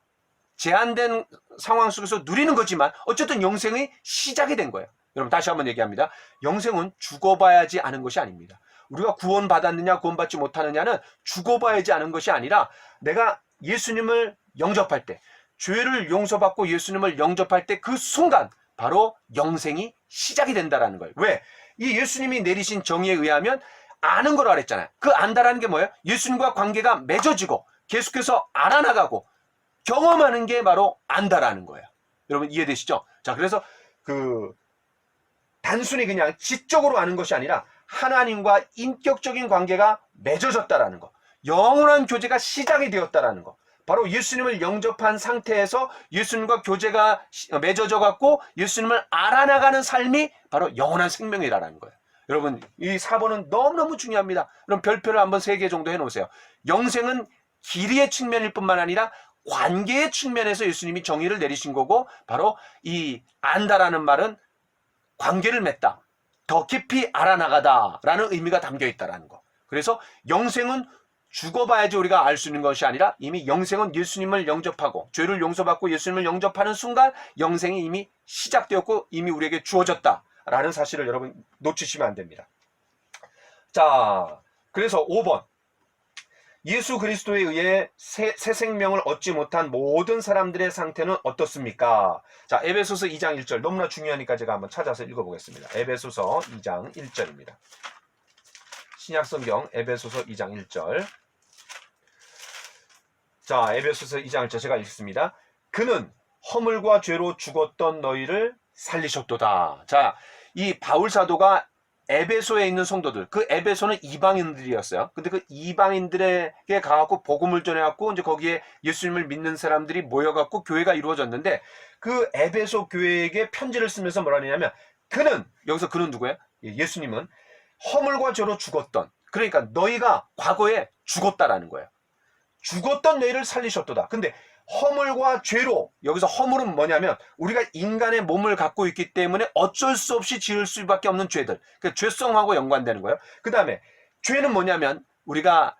제한된 상황 속에서 누리는 거지만 어쨌든 영생의 시작이 된 거예요. 여러분, 다시 한번 얘기합니다. 영생은 죽어봐야지 아는 것이 아닙니다. 우리가 구원받았느냐 구원받지 못하느냐는 죽어봐야지 아는 것이 아니라, 내가 예수님을 영접할 때, 죄를 용서받고 예수님을 영접할 때 그 순간 바로 영생이 시작이 된다라는 거예요. 왜? 이 예수님이 내리신 정의에 의하면 아는 거라고 그랬잖아요. 그 안다라는 게 뭐예요? 예수님과 관계가 맺어지고 계속해서 알아나가고 경험하는 게 바로 안다라는 거예요. 여러분, 이해되시죠? 자, 그래서 단순히 그냥 지적으로 아는 것이 아니라 하나님과 인격적인 관계가 맺어졌다라는 거, 영원한 교제가 시작이 되었다라는 거, 바로 예수님을 영접한 상태에서 예수님과 교제가 맺어져 갖고 예수님을 알아나가는 삶이 바로 영원한 생명이라는 거예요. 여러분, 이 4번은 너무너무 중요합니다. 그럼 별표를 한번 3개 정도 해놓으세요. 영생은 길이의 측면일 뿐만 아니라 관계의 측면에서 예수님이 정의를 내리신 거고, 바로 이 안다라는 말은 관계를 맺다, 더 깊이 알아나가다 라는 의미가 담겨 있다는 거. 그래서 영생은 죽어봐야지 우리가 알 수 있는 것이 아니라, 이미 영생은 예수님을 영접하고 죄를 용서받고 예수님을 영접하는 순간 영생이 이미 시작되었고 이미 우리에게 주어졌다 라는 사실을 여러분 놓치시면 안 됩니다. 자, 그래서 5번. 예수 그리스도에 의해 새 생명을 얻지 못한 모든 사람들의 상태는 어떻습니까? 자, 에베소서 2장 1절 너무나 중요하니까 제가 한번 찾아서 읽어보겠습니다. 에베소서 2장 1절입니다. 신약성경 에베소서 2장 1절. 자, 에베소서 2장 1절 제가 읽습니다. 그는 허물과 죄로 죽었던 너희를 살리셨도다. 자, 이 바울 사도가 에베소에 있는 성도들, 그 에베소는 이방인들이었어요. 근데 그 이방인들에게 가갖고 복음을 전해갖고 이제 거기에 예수님을 믿는 사람들이 모여갖고 교회가 이루어졌는데 그 에베소 교회에게 편지를 쓰면서 뭐라 하냐면 그는, 여기서 그는 누구예요? 예수님은 허물과 죄로 죽었던, 그러니까 너희가 과거에 죽었다라는 거예요. 죽었던 너희를 살리셨도다. 근데 허물과 죄로, 여기서 허물은 뭐냐면 우리가 인간의 몸을 갖고 있기 때문에 어쩔 수 없이 지을 수밖에 없는 죄들, 그 죄성하고 연관되는 거예요. 그 다음에 죄는 뭐냐면 우리가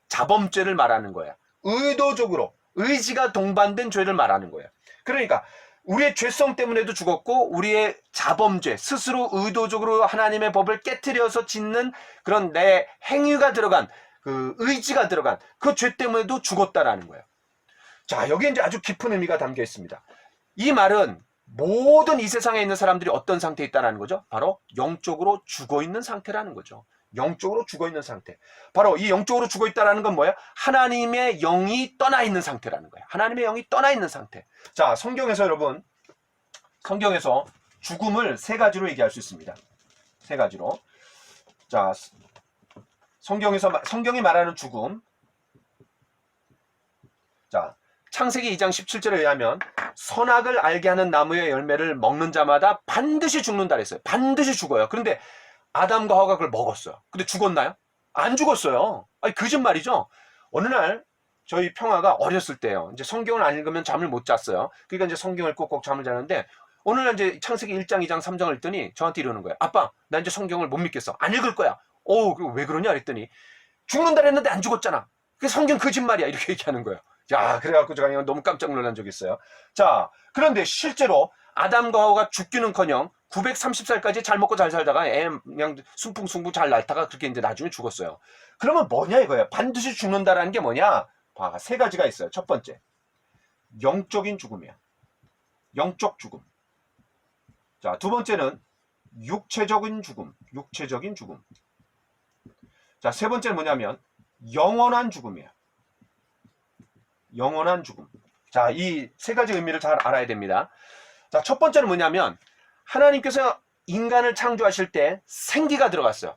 자범죄를 말하는 거예요. 의도적으로 의지가 동반된 죄를 말하는 거예요. 그러니까 우리의 죄성 때문에도 죽었고 우리의 자범죄, 스스로 의도적으로 하나님의 법을 깨트려서 짓는 그런 내 행위가 들어간, 그 의지가 들어간 그 죄 때문에도 죽었다라는 거예요. 자, 여기에 이제 아주 깊은 의미가 담겨 있습니다. 이 말은 모든 이 세상에 있는 사람들이 어떤 상태에 있다는 거죠? 바로 영적으로 죽어 있는 상태라는 거죠. 영적으로 죽어 있는 상태. 바로 이 영적으로 죽어 있다는 건 뭐예요? 하나님의 영이 떠나 있는 상태라는 거예요. 하나님의 영이 떠나 있는 상태. 자, 성경에서 여러분, 성경에서 죽음을 세 가지로 얘기할 수 있습니다. 세 가지로. 자, 성경이 말하는 죽음. 자, 창세기 2장 17절에 의하면 선악을 알게 하는 나무의 열매를 먹는 자마다 반드시 죽는다 그랬어요. 반드시 죽어요. 그런데 아담과 하와가 그걸 먹었어요. 근데 죽었나요? 안 죽었어요. 아니, 거짓말이죠. 어느 날 저희 평화가 어렸을 때요. 이제 성경을 안 읽으면 잠을 못 잤어요. 그러니까 이제 성경을 꼭꼭 잠을 자는데 어느 날 이제 창세기 1장, 2장, 3장을 읽더니 저한테 이러는 거예요. 아빠, 나 이제 성경을 못 믿겠어. 안 읽을 거야. 왜 그러냐 그랬더니 죽는다 그랬는데 안 죽었잖아. 그 성경 거짓말이야. 이렇게 얘기하는 거예요. 야, 그래갖고 제가 너무 깜짝 놀란 적이 있어요. 자, 그런데 실제로 아담과 하와가 죽기는커녕 930살까지 잘 먹고 잘 살다가 그냥 순풍순풍 잘 날다가 그렇게 이제 나중에 죽었어요. 그러면 뭐냐 이거예요. 반드시 죽는다라는 게 뭐냐? 봐, 세 가지가 있어요. 첫 번째, 영적인 죽음이야. 영적 죽음. 자, 두 번째는 육체적인 죽음. 육체적인 죽음. 자, 세 번째는 뭐냐면 영원한 죽음이야. 영원한 죽음. 자, 이 세 가지 의미를 잘 알아야 됩니다. 자, 첫 번째는 뭐냐면 하나님께서 인간을 창조하실 때 생기가 들어갔어요.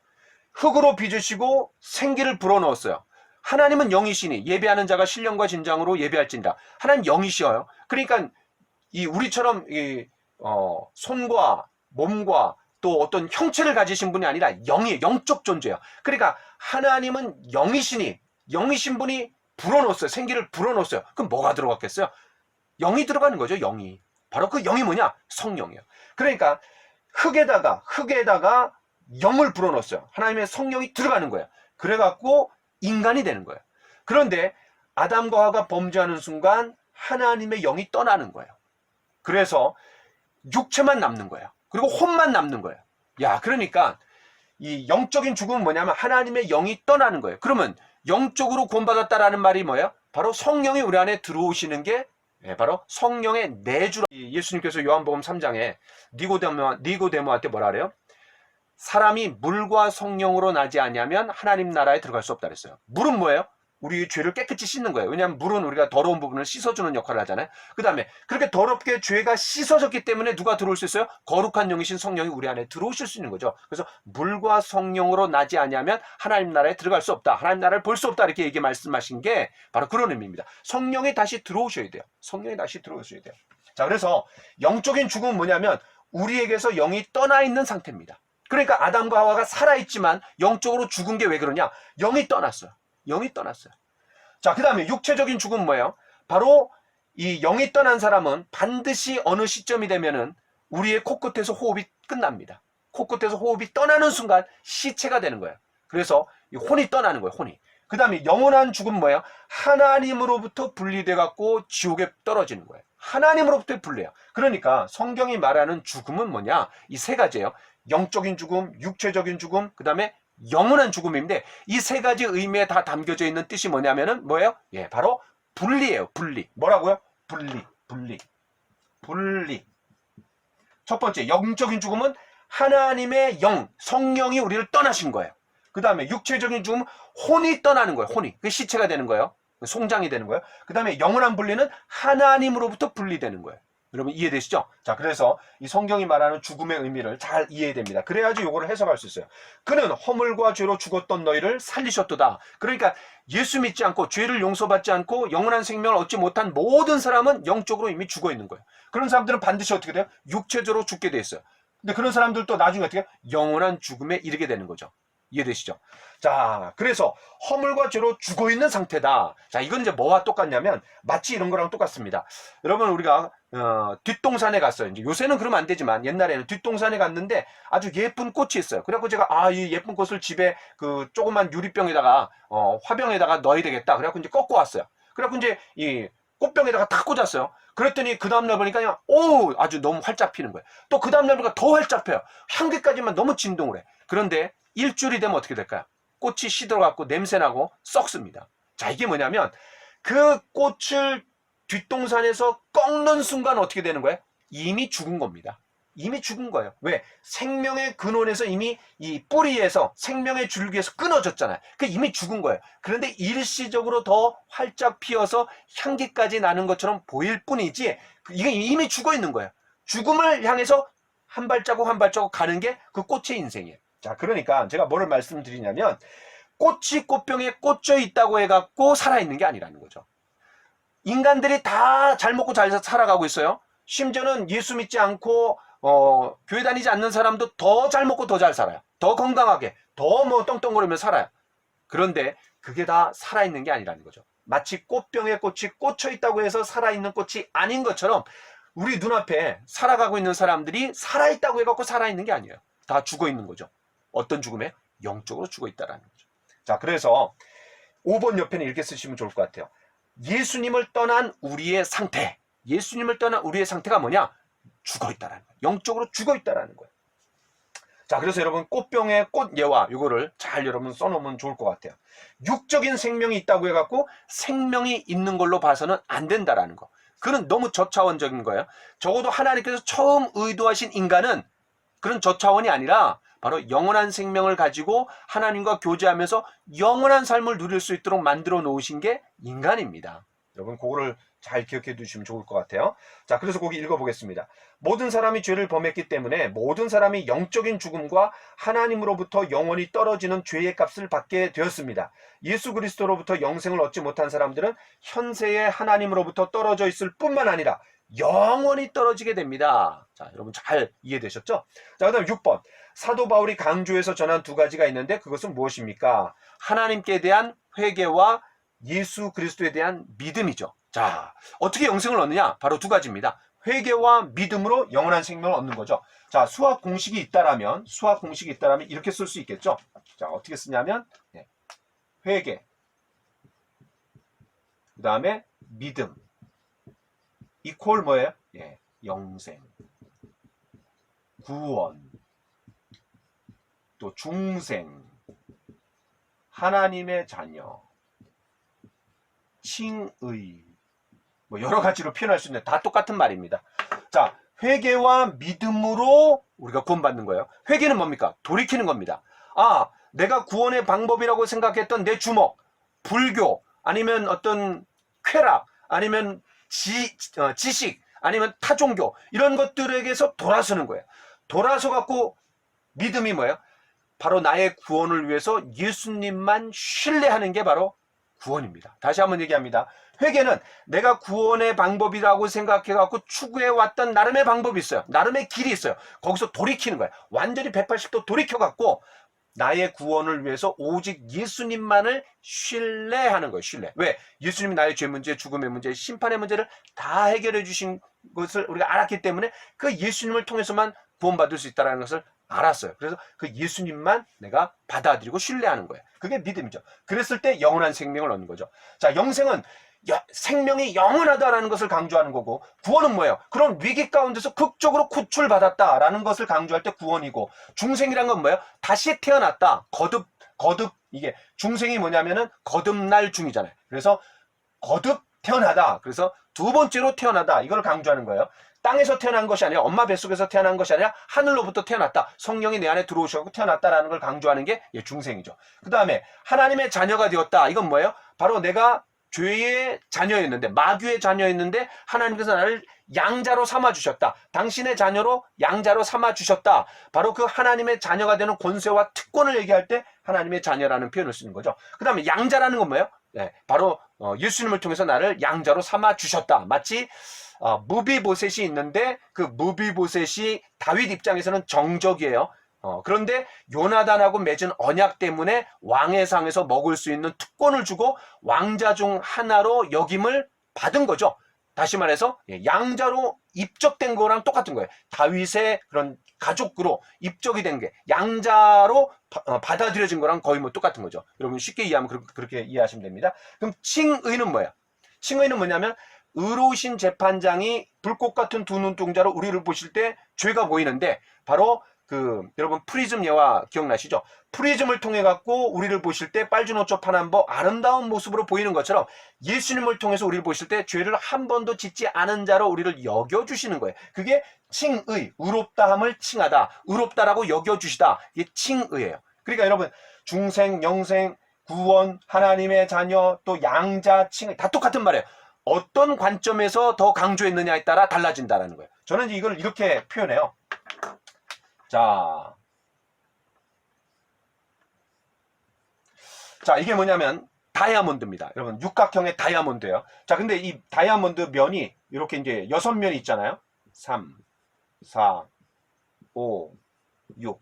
흙으로 빚으시고 생기를 불어넣었어요. 하나님은 영이시니 예배하는 자가 신령과 진정으로 예배할진다. 하나님 영이시여요. 그러니까 이 우리처럼 손과 몸과 또 어떤 형체를 가지신 분이 아니라 영이 영적 존재예요. 그러니까 하나님은 영이시니 영이신 분이 불어넣었어요. 생기를 불어넣었어요. 그럼 뭐가 들어갔겠어요? 영이 들어가는 거죠. 영이. 바로 그 영이 뭐냐? 성령이에요. 그러니까 흙에다가 영을 불어넣었어요. 하나님의 성령이 들어가는 거예요. 그래갖고 인간이 되는 거예요. 그런데 아담과 하와가 범죄하는 순간 하나님의 영이 떠나는 거예요. 그래서 육체만 남는 거예요. 그리고 혼만 남는 거예요. 야, 그러니까 이 영적인 죽음은 뭐냐면 하나님의 영이 떠나는 거예요. 그러면 영적으로 구원받았다라는 말이 뭐예요? 바로 성령이 우리 안에 들어오시는 게 바로 성령의 내주라. 예수님께서 요한복음 3장에 니고데모한테 뭐라 그래요? 사람이 물과 성령으로 나지 아니하면 하나님 나라에 들어갈 수 없다 그랬어요. 물은 뭐예요? 우리 죄를 깨끗이 씻는 거예요. 왜냐하면 물은 우리가 더러운 부분을 씻어주는 역할을 하잖아요. 그 다음에 그렇게 더럽게 죄가 씻어졌기 때문에 누가 들어올 수 있어요? 거룩한 영이신 성령이 우리 안에 들어오실 수 있는 거죠. 그래서 물과 성령으로 나지 아니하면 하나님 나라에 들어갈 수 없다. 하나님 나라를 볼 수 없다. 이렇게 말씀하신 게 바로 그런 의미입니다. 성령이 다시 들어오셔야 돼요. 성령이 다시 들어오셔야 돼요. 자, 그래서 영적인 죽음은 뭐냐면 우리에게서 영이 떠나 있는 상태입니다. 그러니까 아담과 하와가 살아있지만 영적으로 죽은 게 왜 그러냐? 영이 떠났어요. 영이 떠났어요. 자, 그 다음에 육체적인 죽음은 뭐예요? 바로 이 영이 떠난 사람은 반드시 어느 시점이 되면은 우리의 코끝에서 호흡이 끝납니다. 코끝에서 호흡이 떠나는 순간 시체가 되는 거예요. 그래서 이 혼이 떠나는 거예요. 혼이. 그 다음에 영원한 죽음은 뭐예요? 하나님으로부터 분리돼 갖고 지옥에 떨어지는 거예요. 하나님으로부터의 분리예요. 그러니까 성경이 말하는 죽음은 뭐냐? 이 세 가지예요. 영적인 죽음, 육체적인 죽음, 그 다음에 영원한 죽음인데 이 세 가지 의미에 다 담겨져 있는 뜻이 뭐냐면은 뭐예요? 예, 바로 분리예요. 분리. 뭐라고요? 분리. 첫 번째, 영적인 죽음은 하나님의 영, 성령이 우리를 떠나신 거예요. 그 다음에 육체적인 죽음은 혼이 떠나는 거예요. 혼이. 그 시체가 되는 거예요. 송장이 되는 거예요. 그 다음에 영원한 분리는 하나님으로부터 분리되는 거예요. 여러분 이해되시죠? 자, 그래서 이 성경이 말하는 죽음의 의미를 잘 이해해야 됩니다. 그래야지 요거를 해석할 수 있어요. 그는 허물과 죄로 죽었던 너희를 살리셨도다. 그러니까 예수 믿지 않고 죄를 용서받지 않고 영원한 생명을 얻지 못한 모든 사람은 영적으로 이미 죽어 있는 거예요. 그런 사람들은 반드시 어떻게 돼요? 육체적으로 죽게 돼 있어요. 근데 그런 사람들도 나중에 어떻게 해요? 영원한 죽음에 이르게 되는 거죠. 이해되시죠? 자, 그래서 허물과 죄로 죽어 있는 상태다. 자, 이건 이제 뭐와 똑같냐면 마치 이런 거랑 똑같습니다. 여러분 우리가 뒷동산에 갔어요. 이제 요새는 그러면 안 되지만 옛날에는 뒷동산에 갔는데 아주 예쁜 꽃이 있어요. 그래갖고 제가 이 예쁜 꽃을 집에 그 조그만 유리병에다가 화병에다가 넣어야 되겠다. 그래갖고 이제 꺾고 왔어요. 그래갖고 이제 이 꽃병에다가 탁 꽂았어요. 그랬더니 그 다음날 보니까 아주 너무 활짝 피는 거예요. 또 그 다음날 보니까 더 활짝 펴요. 향기까지만 너무 진동을 해. 그런데 일주일이 되면 어떻게 될까요? 꽃이 시들어갖고 냄새나고 썩습니다. 자, 이게 뭐냐면 그 꽃을 뒷동산에서 꺾는 순간 어떻게 되는 거예요? 이미 죽은 겁니다. 이미 죽은 거예요. 왜? 생명의 근원에서 이미 이 뿌리에서 생명의 줄기에서 끊어졌잖아요. 그 이미 죽은 거예요. 그런데 일시적으로 더 활짝 피어서 향기까지 나는 것처럼 보일 뿐이지 이게 이미 죽어 있는 거예요. 죽음을 향해서 한 발자국 한 발자국 가는 게 그 꽃의 인생이에요. 자, 그러니까 제가 뭐를 말씀드리냐면 꽃이 꽃병에 꽂혀 있다고 해갖고 살아있는 게 아니라는 거죠. 인간들이 다 잘 먹고 잘 살아가고 있어요. 심지어는 예수 믿지 않고 교회 다니지 않는 사람도 더 잘 먹고 더 잘 살아요. 더 건강하게, 더 뭐 떵떵거리며 살아요. 그런데 그게 다 살아있는 게 아니라는 거죠. 마치 꽃병에 꽃이 꽂혀 있다고 해서 살아있는 꽃이 아닌 것처럼 우리 눈앞에 살아가고 있는 사람들이 살아있다고 해갖고 살아있는 게 아니에요. 다 죽어 있는 거죠. 어떤 죽음에? 영적으로 죽어 있다라는 거죠. 자, 그래서 5번 옆에는 이렇게 쓰시면 좋을 것 같아요. 예수님을 떠난 우리의 상태. 예수님을 떠난 우리의 상태가 뭐냐? 죽어 있다라는 거예요. 영적으로 죽어 있다라는 거예요. 자, 그래서 여러분 꽃병의 꽃예화 이거를 잘 여러분 써놓으면 좋을 것 같아요. 육적인 생명이 있다고 해갖고 생명이 있는 걸로 봐서는 안 된다라는 거. 그건 너무 저차원적인 거예요. 적어도 하나님께서 처음 의도하신 인간은 그런 저차원이 아니라 바로 영원한 생명을 가지고 하나님과 교제하면서 영원한 삶을 누릴 수 있도록 만들어 놓으신 게 인간입니다. 여러분 그거를 잘 기억해 두시면 좋을 것 같아요. 자, 그래서 거기 읽어보겠습니다. 모든 사람이 죄를 범했기 때문에 모든 사람이 영적인 죽음과 하나님으로부터 영원히 떨어지는 죄의 값을 받게 되었습니다. 예수 그리스도로부터 영생을 얻지 못한 사람들은 현세의 하나님으로부터 떨어져 있을 뿐만 아니라 영원히 떨어지게 됩니다. 자, 여러분 잘 이해되셨죠? 자, 그 다음 6번. 사도 바울이 강조해서 전한 두 가지가 있는데 그것은 무엇입니까? 하나님께 대한 회개와 예수 그리스도에 대한 믿음이죠. 자, 어떻게 영생을 얻느냐? 바로 두 가지입니다. 회개와 믿음으로 영원한 생명을 얻는 거죠. 자, 수학 공식이 있다라면 이렇게 쓸 수 있겠죠? 자, 어떻게 쓰냐면 회개, 그 다음에 믿음, 이퀄 뭐예요? 영생, 구원, 또 중생, 하나님의 자녀, 칭의, 뭐 여러 가지로 표현할 수 있는 다 똑같은 말입니다. 자, 회개와 믿음으로 우리가 구원받는 거예요. 회개는 뭡니까? 돌이키는 겁니다. 내가 구원의 방법이라고 생각했던 내 주먹, 불교, 아니면 어떤 쾌락, 아니면 지식, 아니면 타종교 이런 것들에게서 돌아서는 거예요. 돌아서 갖고 믿음이 뭐예요? 바로 나의 구원을 위해서 예수님만 신뢰하는 게 바로 구원입니다. 다시 한번 얘기합니다. 회개는 내가 구원의 방법이라고 생각해갖고 추구해왔던 나름의 방법이 있어요. 나름의 길이 있어요. 거기서 돌이키는 거예요. 완전히 180도 돌이켜갖고 나의 구원을 위해서 오직 예수님만을 신뢰하는 거예요. 신뢰. 왜? 예수님이 나의 죄 문제, 죽음의 문제, 심판의 문제를 다 해결해 주신 것을 우리가 알았기 때문에 그 예수님을 통해서만 구원받을 수 있다는 것을 알았어요. 그래서 그 예수님만 내가 받아들이고 신뢰하는 거예요. 그게 믿음이죠. 그랬을 때 영원한 생명을 얻는 거죠. 자, 영생은 생명이 영원하다라는 것을 강조하는 거고, 구원은 뭐예요? 그런 위기 가운데서 극적으로 구출받았다라는 것을 강조할 때 구원이고, 중생이란 건 뭐예요? 다시 태어났다. 거듭 이게 중생이 뭐냐면은 거듭날 중이잖아요. 그래서 거듭 태어나다. 그래서 두 번째로 태어나다. 이걸 강조하는 거예요. 땅에서 태어난 것이 아니라, 엄마 뱃속에서 태어난 것이 아니라 하늘로부터 태어났다. 성령이 내 안에 들어오셔서 태어났다라는 걸 강조하는 게 중생이죠. 그 다음에 하나님의 자녀가 되었다. 이건 뭐예요? 바로 내가 죄의 자녀였는데, 마귀의 자녀였는데 하나님께서 나를 양자로 삼아주셨다. 당신의 자녀로 양자로 삼아주셨다. 바로 그 하나님의 자녀가 되는 권세와 특권을 얘기할 때 하나님의 자녀라는 표현을 쓰는 거죠. 그 다음에 양자라는 건 뭐예요? 네, 바로 예수님을 통해서 나를 양자로 삼아주셨다. 마치 무비보셋이 있는데, 그 무비보셋이 다윗 입장에서는 정적이에요. 그런데 요나단하고 맺은 언약 때문에 왕의 상에서 먹을 수 있는 특권을 주고 왕자 중 하나로 역임을 받은 거죠. 다시 말해서 양자로 입적된 거랑 똑같은 거예요. 다윗의 그런 가족으로 입적이 된 게 양자로 받아들여진 거랑 거의 뭐 똑같은 거죠. 여러분 쉽게 이해하면 그렇게 이해하시면 됩니다. 그럼 칭의는 뭐예요? 칭의는 뭐냐면, 의로우신 재판장이 불꽃 같은 두 눈동자로 우리를 보실 때 죄가 보이는데, 바로 여러분 프리즘 예화 기억나시죠? 프리즘을 통해 갖고 우리를 보실 때 빨주노초 파남보 아름다운 모습으로 보이는 것처럼, 예수님을 통해서 우리를 보실 때 죄를 한 번도 짓지 않은 자로 우리를 여겨주시는 거예요. 그게 칭의, 의롭다함을 칭하다, 의롭다라고 여겨주시다. 이게 칭의예요. 그러니까 여러분, 중생, 영생, 구원, 하나님의 자녀, 또 양자, 칭의 다 똑같은 말이에요. 어떤 관점에서 더 강조했느냐에 따라 달라진다는 거예요. 저는 이걸 이렇게 표현해요. 자, 이게 뭐냐면 다이아몬드입니다. 여러분, 육각형의 다이아몬드예요. 자, 근데 이 다이아몬드 면이 이렇게 이제 6면이 있잖아요. 3, 4, 5, 6.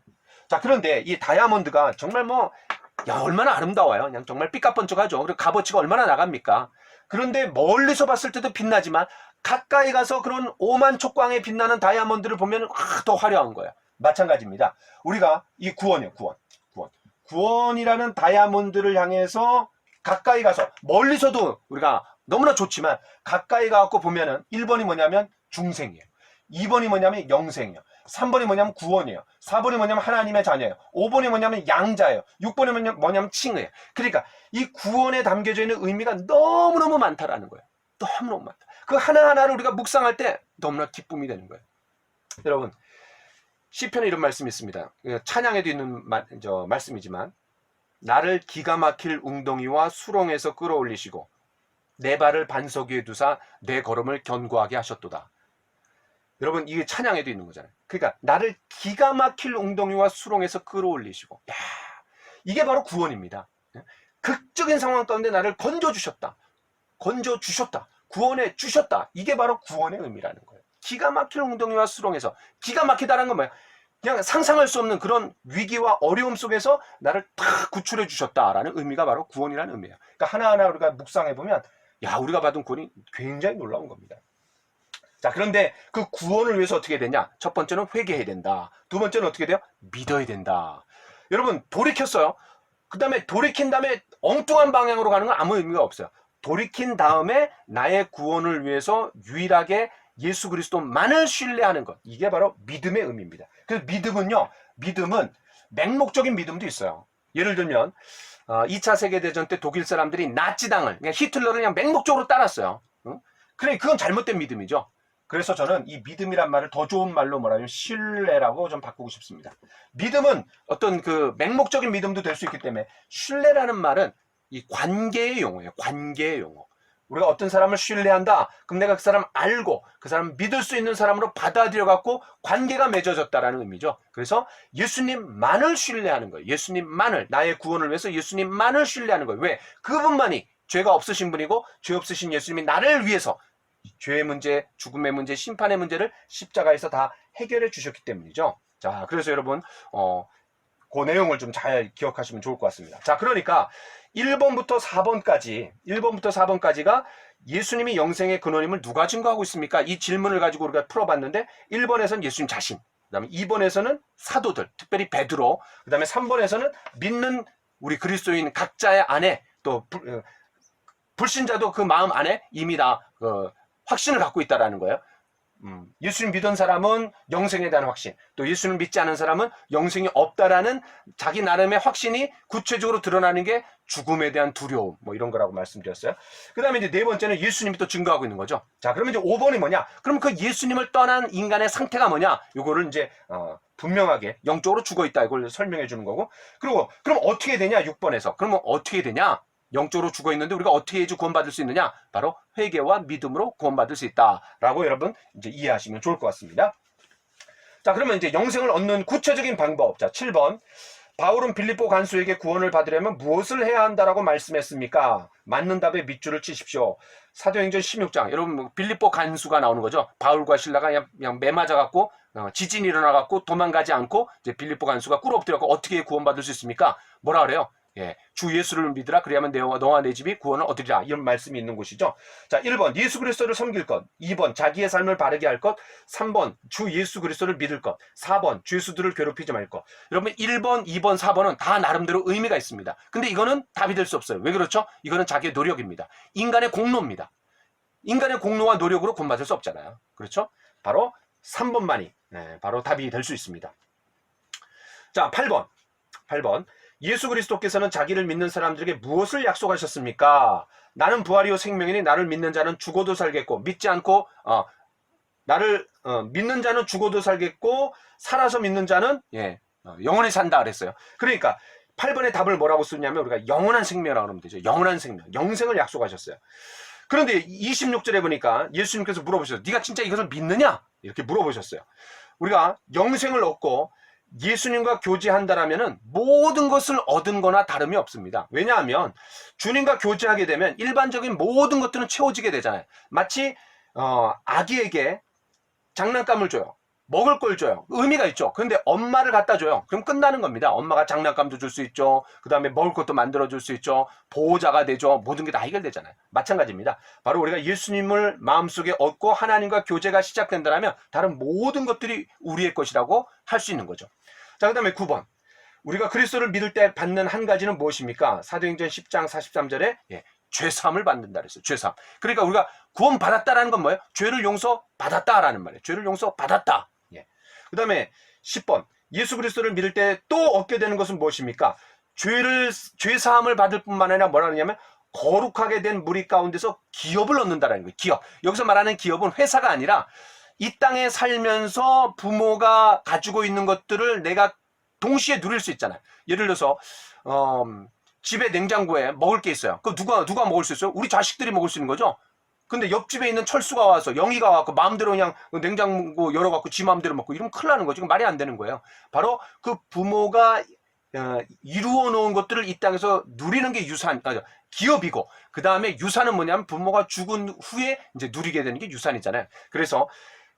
자, 그런데 이 다이아몬드가 정말 얼마나 아름다워요. 그냥 정말 삐까뻔쩍하죠. 그리고 값어치가 얼마나 나갑니까? 그런데 멀리서 봤을 때도 빛나지만, 가까이 가서 그런 오만 촉광에 빛나는 다이아몬드를 보면 더 화려한 거예요. 마찬가지입니다. 우리가 이 구원이에요. 구원이라는 다이아몬드를 향해서 가까이 가서, 멀리서도 우리가 너무나 좋지만 가까이 가서 보면은 1번이 뭐냐면 중생이에요. 2번이 뭐냐면 영생이에요. 3번이 뭐냐면 구원이에요. 4번이 뭐냐면 하나님의 자녀예요. 5번이 뭐냐면 양자예요. 6번이 뭐냐면 칭의예요. 그러니까 이 구원에 담겨져 있는 의미가 너무너무 많다라는 거예요. 너무너무 많다. 그 하나하나를 우리가 묵상할 때 너무나 기쁨이 되는 거예요. 여러분, 시편에 이런 말씀이 있습니다. 찬양에도 있는 말씀이지만, 나를 기가 막힐 웅덩이와 수렁에서 끌어올리시고 내 발을 반석 위에 두사 내 걸음을 견고하게 하셨도다. 여러분, 이게 찬양에도 있는 거잖아요. 그러니까 나를 기가 막힐 웅덩이와 수렁에서 끌어올리시고, 이게 바로 구원입니다. 극적인 상황 가운데 나를 건져주셨다. 구원해 주셨다. 이게 바로 구원의 의미라는 거예요. 기가 막힐 웅덩이와 수렁에서, 기가 막히다는 건 뭐예요? 그냥 상상할 수 없는 그런 위기와 어려움 속에서 나를 다 구출해 주셨다라는 의미가 바로 구원이라는 의미예요. 그러니까 하나하나 우리가 묵상해 보면, 우리가 받은 구원이 굉장히 놀라운 겁니다. 자, 그런데 그 구원을 위해서 어떻게 되냐? 첫 번째는 회개해야 된다. 두 번째는 어떻게 돼요? 믿어야 된다. 여러분, 돌이켰어요. 그 다음에 돌이킨 다음에 엉뚱한 방향으로 가는 건 아무 의미가 없어요. 돌이킨 다음에 나의 구원을 위해서 유일하게 예수 그리스도만을 신뢰하는 것, 이게 바로 믿음의 의미입니다. 그래서 믿음은 맹목적인 믿음도 있어요. 예를 들면 2차 세계대전 때 독일 사람들이 나치당을, 그냥 히틀러를 그냥 맹목적으로 따랐어요. 그래, 그건 잘못된 믿음이죠. 그래서 저는 이 믿음이란 말을 더 좋은 말로 뭐라면 신뢰라고 좀 바꾸고 싶습니다. 믿음은 어떤 그 맹목적인 믿음도 될 수 있기 때문에, 신뢰라는 말은 이 관계의 용어예요. 관계의 용어. 우리가 어떤 사람을 신뢰한다. 그럼 내가 그 사람 알고 그 사람 믿을 수 있는 사람으로 받아들여 갖고 관계가 맺어졌다라는 의미죠. 그래서 예수님만을 신뢰하는 거예요. 예수님만을, 나의 구원을 위해서 예수님만을 신뢰하는 거예요. 왜? 그분만이 죄가 없으신 분이고, 죄 없으신 예수님이 나를 위해서 죄의 문제, 죽음의 문제, 심판의 문제를 십자가에서 다 해결해 주셨기 때문이죠. 자, 그래서 여러분 그 내용을 좀 잘 기억하시면 좋을 것 같습니다. 자, 그러니까 1번부터 4번까지가 예수님이 영생의 근원임을 누가 증거하고 있습니까? 이 질문을 가지고 우리가 풀어봤는데, 1번에서는 예수님 자신, 그 다음에 2번에서는 사도들, 특별히 베드로, 그 다음에 3번에서는 믿는 우리 그리스도인 각자의 안에 또 불신자도 그 마음 안에 이미 다 확신을 갖고 있다라는 거예요. 예수님 믿은 사람은 영생에 대한 확신, 또 예수님 믿지 않은 사람은 영생이 없다라는 자기 나름의 확신이 구체적으로 드러나는 게 죽음에 대한 두려움, 뭐 이런 거라고 말씀드렸어요. 그 다음에 이제 네 번째는 예수님이 또 증거하고 있는 거죠. 자, 그러면 이제 5번이 뭐냐? 그럼 그 예수님을 떠난 인간의 상태가 뭐냐? 요거를 이제 분명하게 영적으로 죽어 있다, 이걸 설명해 주는 거고. 그리고 그럼 어떻게 되냐? 6번에서 그러면 어떻게 되냐? 영적으로 죽어 있는데 우리가 어떻게 해야지 구원받을 수 있느냐? 바로 회개와 믿음으로 구원받을 수 있다라고 여러분 이제 이해하시면 좋을 것 같습니다. 자, 그러면 이제 영생을 얻는 구체적인 방법. 자, 7번. 바울은 빌립보 간수에게 구원을 받으려면 무엇을 해야 한다라고 말씀했습니까? 맞는 답에 밑줄을 치십시오. 사도행전 16장. 여러분 빌립보 간수가 나오는 거죠. 바울과 실라가 그냥 매 맞아갖고 지진이 일어나갖고 도망가지 않고 이제 빌립보 간수가 꿇어 엎드려갖고 어떻게 구원받을 수 있습니까? 뭐라 그래요? 예, 주 예수를 믿으라. 그래야만 너와 내 집이 구원을 얻으리라. 이런 말씀이 있는 곳이죠. 자, 1번 예수 그리스도를 섬길 것, 2번 자기의 삶을 바르게 할 것, 3번 주 예수 그리스도를 믿을 것, 4번 죄수들을 괴롭히지 말 것. 여러분 1번, 2번, 4번은 다 나름대로 의미가 있습니다. 근데 이거는 답이 될 수 없어요. 왜 그렇죠? 이거는 자기의 노력입니다. 인간의 공로입니다. 인간의 공로와 노력으로 구원받을 수 없잖아요. 그렇죠? 바로 3번만이 바로 답이 될 수 있습니다. 자, 8번. 예수 그리스도께서는 자기를 믿는 사람들에게 무엇을 약속하셨습니까? 나는 부활이요 생명이니 나를 믿는 자는 죽어도 살겠고 믿지 않고 나를 믿는 자는 죽어도 살겠고 살아서 믿는 자는 영원히 산다 그랬어요. 그러니까 8번의 답을 뭐라고 쓰냐면 우리가 영원한 생명이라고 하면 되죠. 영원한 생명, 영생을 약속하셨어요. 그런데 26절에 보니까 예수님께서 물어보셨어요. 네가 진짜 이것을 믿느냐? 이렇게 물어보셨어요. 우리가 영생을 얻고 예수님과 교제한다라면은 모든 것을 얻은 거나 다름이 없습니다. 왜냐하면 주님과 교제하게 되면 일반적인 모든 것들은 채워지게 되잖아요. 마치 아기에게 장난감을 줘요. 먹을 걸 줘요. 의미가 있죠. 그런데 엄마를 갖다 줘요. 그럼 끝나는 겁니다. 엄마가 장난감도 줄 수 있죠. 그 다음에 먹을 것도 만들어 줄 수 있죠. 보호자가 되죠. 모든 게 다 해결되잖아요. 마찬가지입니다. 바로 우리가 예수님을 마음속에 얻고 하나님과 교제가 시작된다면 다른 모든 것들이 우리의 것이라고 할 수 있는 거죠. 자, 그 다음에 9번. 우리가 그리스도를 믿을 때 받는 한 가지는 무엇입니까? 사도행전 10장 43절에 죄사함을 받는다 그랬어요. 죄사함. 그러니까 우리가 구원 받았다라는 건 뭐예요? 죄를 용서받았다라는 말이에요. 죄를 용서받았다. 그 다음에 10번. 예수 그리스도를 믿을 때 또 얻게 되는 것은 무엇입니까? 죄사함을 받을 뿐만 아니라 뭐라 그러냐면 거룩하게 된 무리 가운데서 기업을 얻는다라는 거예요. 기업. 여기서 말하는 기업은 회사가 아니라 이 땅에 살면서 부모가 가지고 있는 것들을 내가 동시에 누릴 수 있잖아요. 예를 들어서 집에 냉장고에 먹을 게 있어요. 그 누가 먹을 수 있어요? 우리 자식들이 먹을 수 있는 거죠. 근데 옆집에 있는 철수가 와서 영희가 와서 마음대로 그냥 냉장고 열어갖고 지 마음대로 먹고 이러면 큰일 나는 거죠. 이건 말이 안 되는 거예요. 바로 그 부모가 이루어 놓은 것들을 이 땅에서 누리는 게 기업이고, 그 다음에 유산은 뭐냐면 부모가 죽은 후에 이제 누리게 되는 게 유산이잖아요. 그래서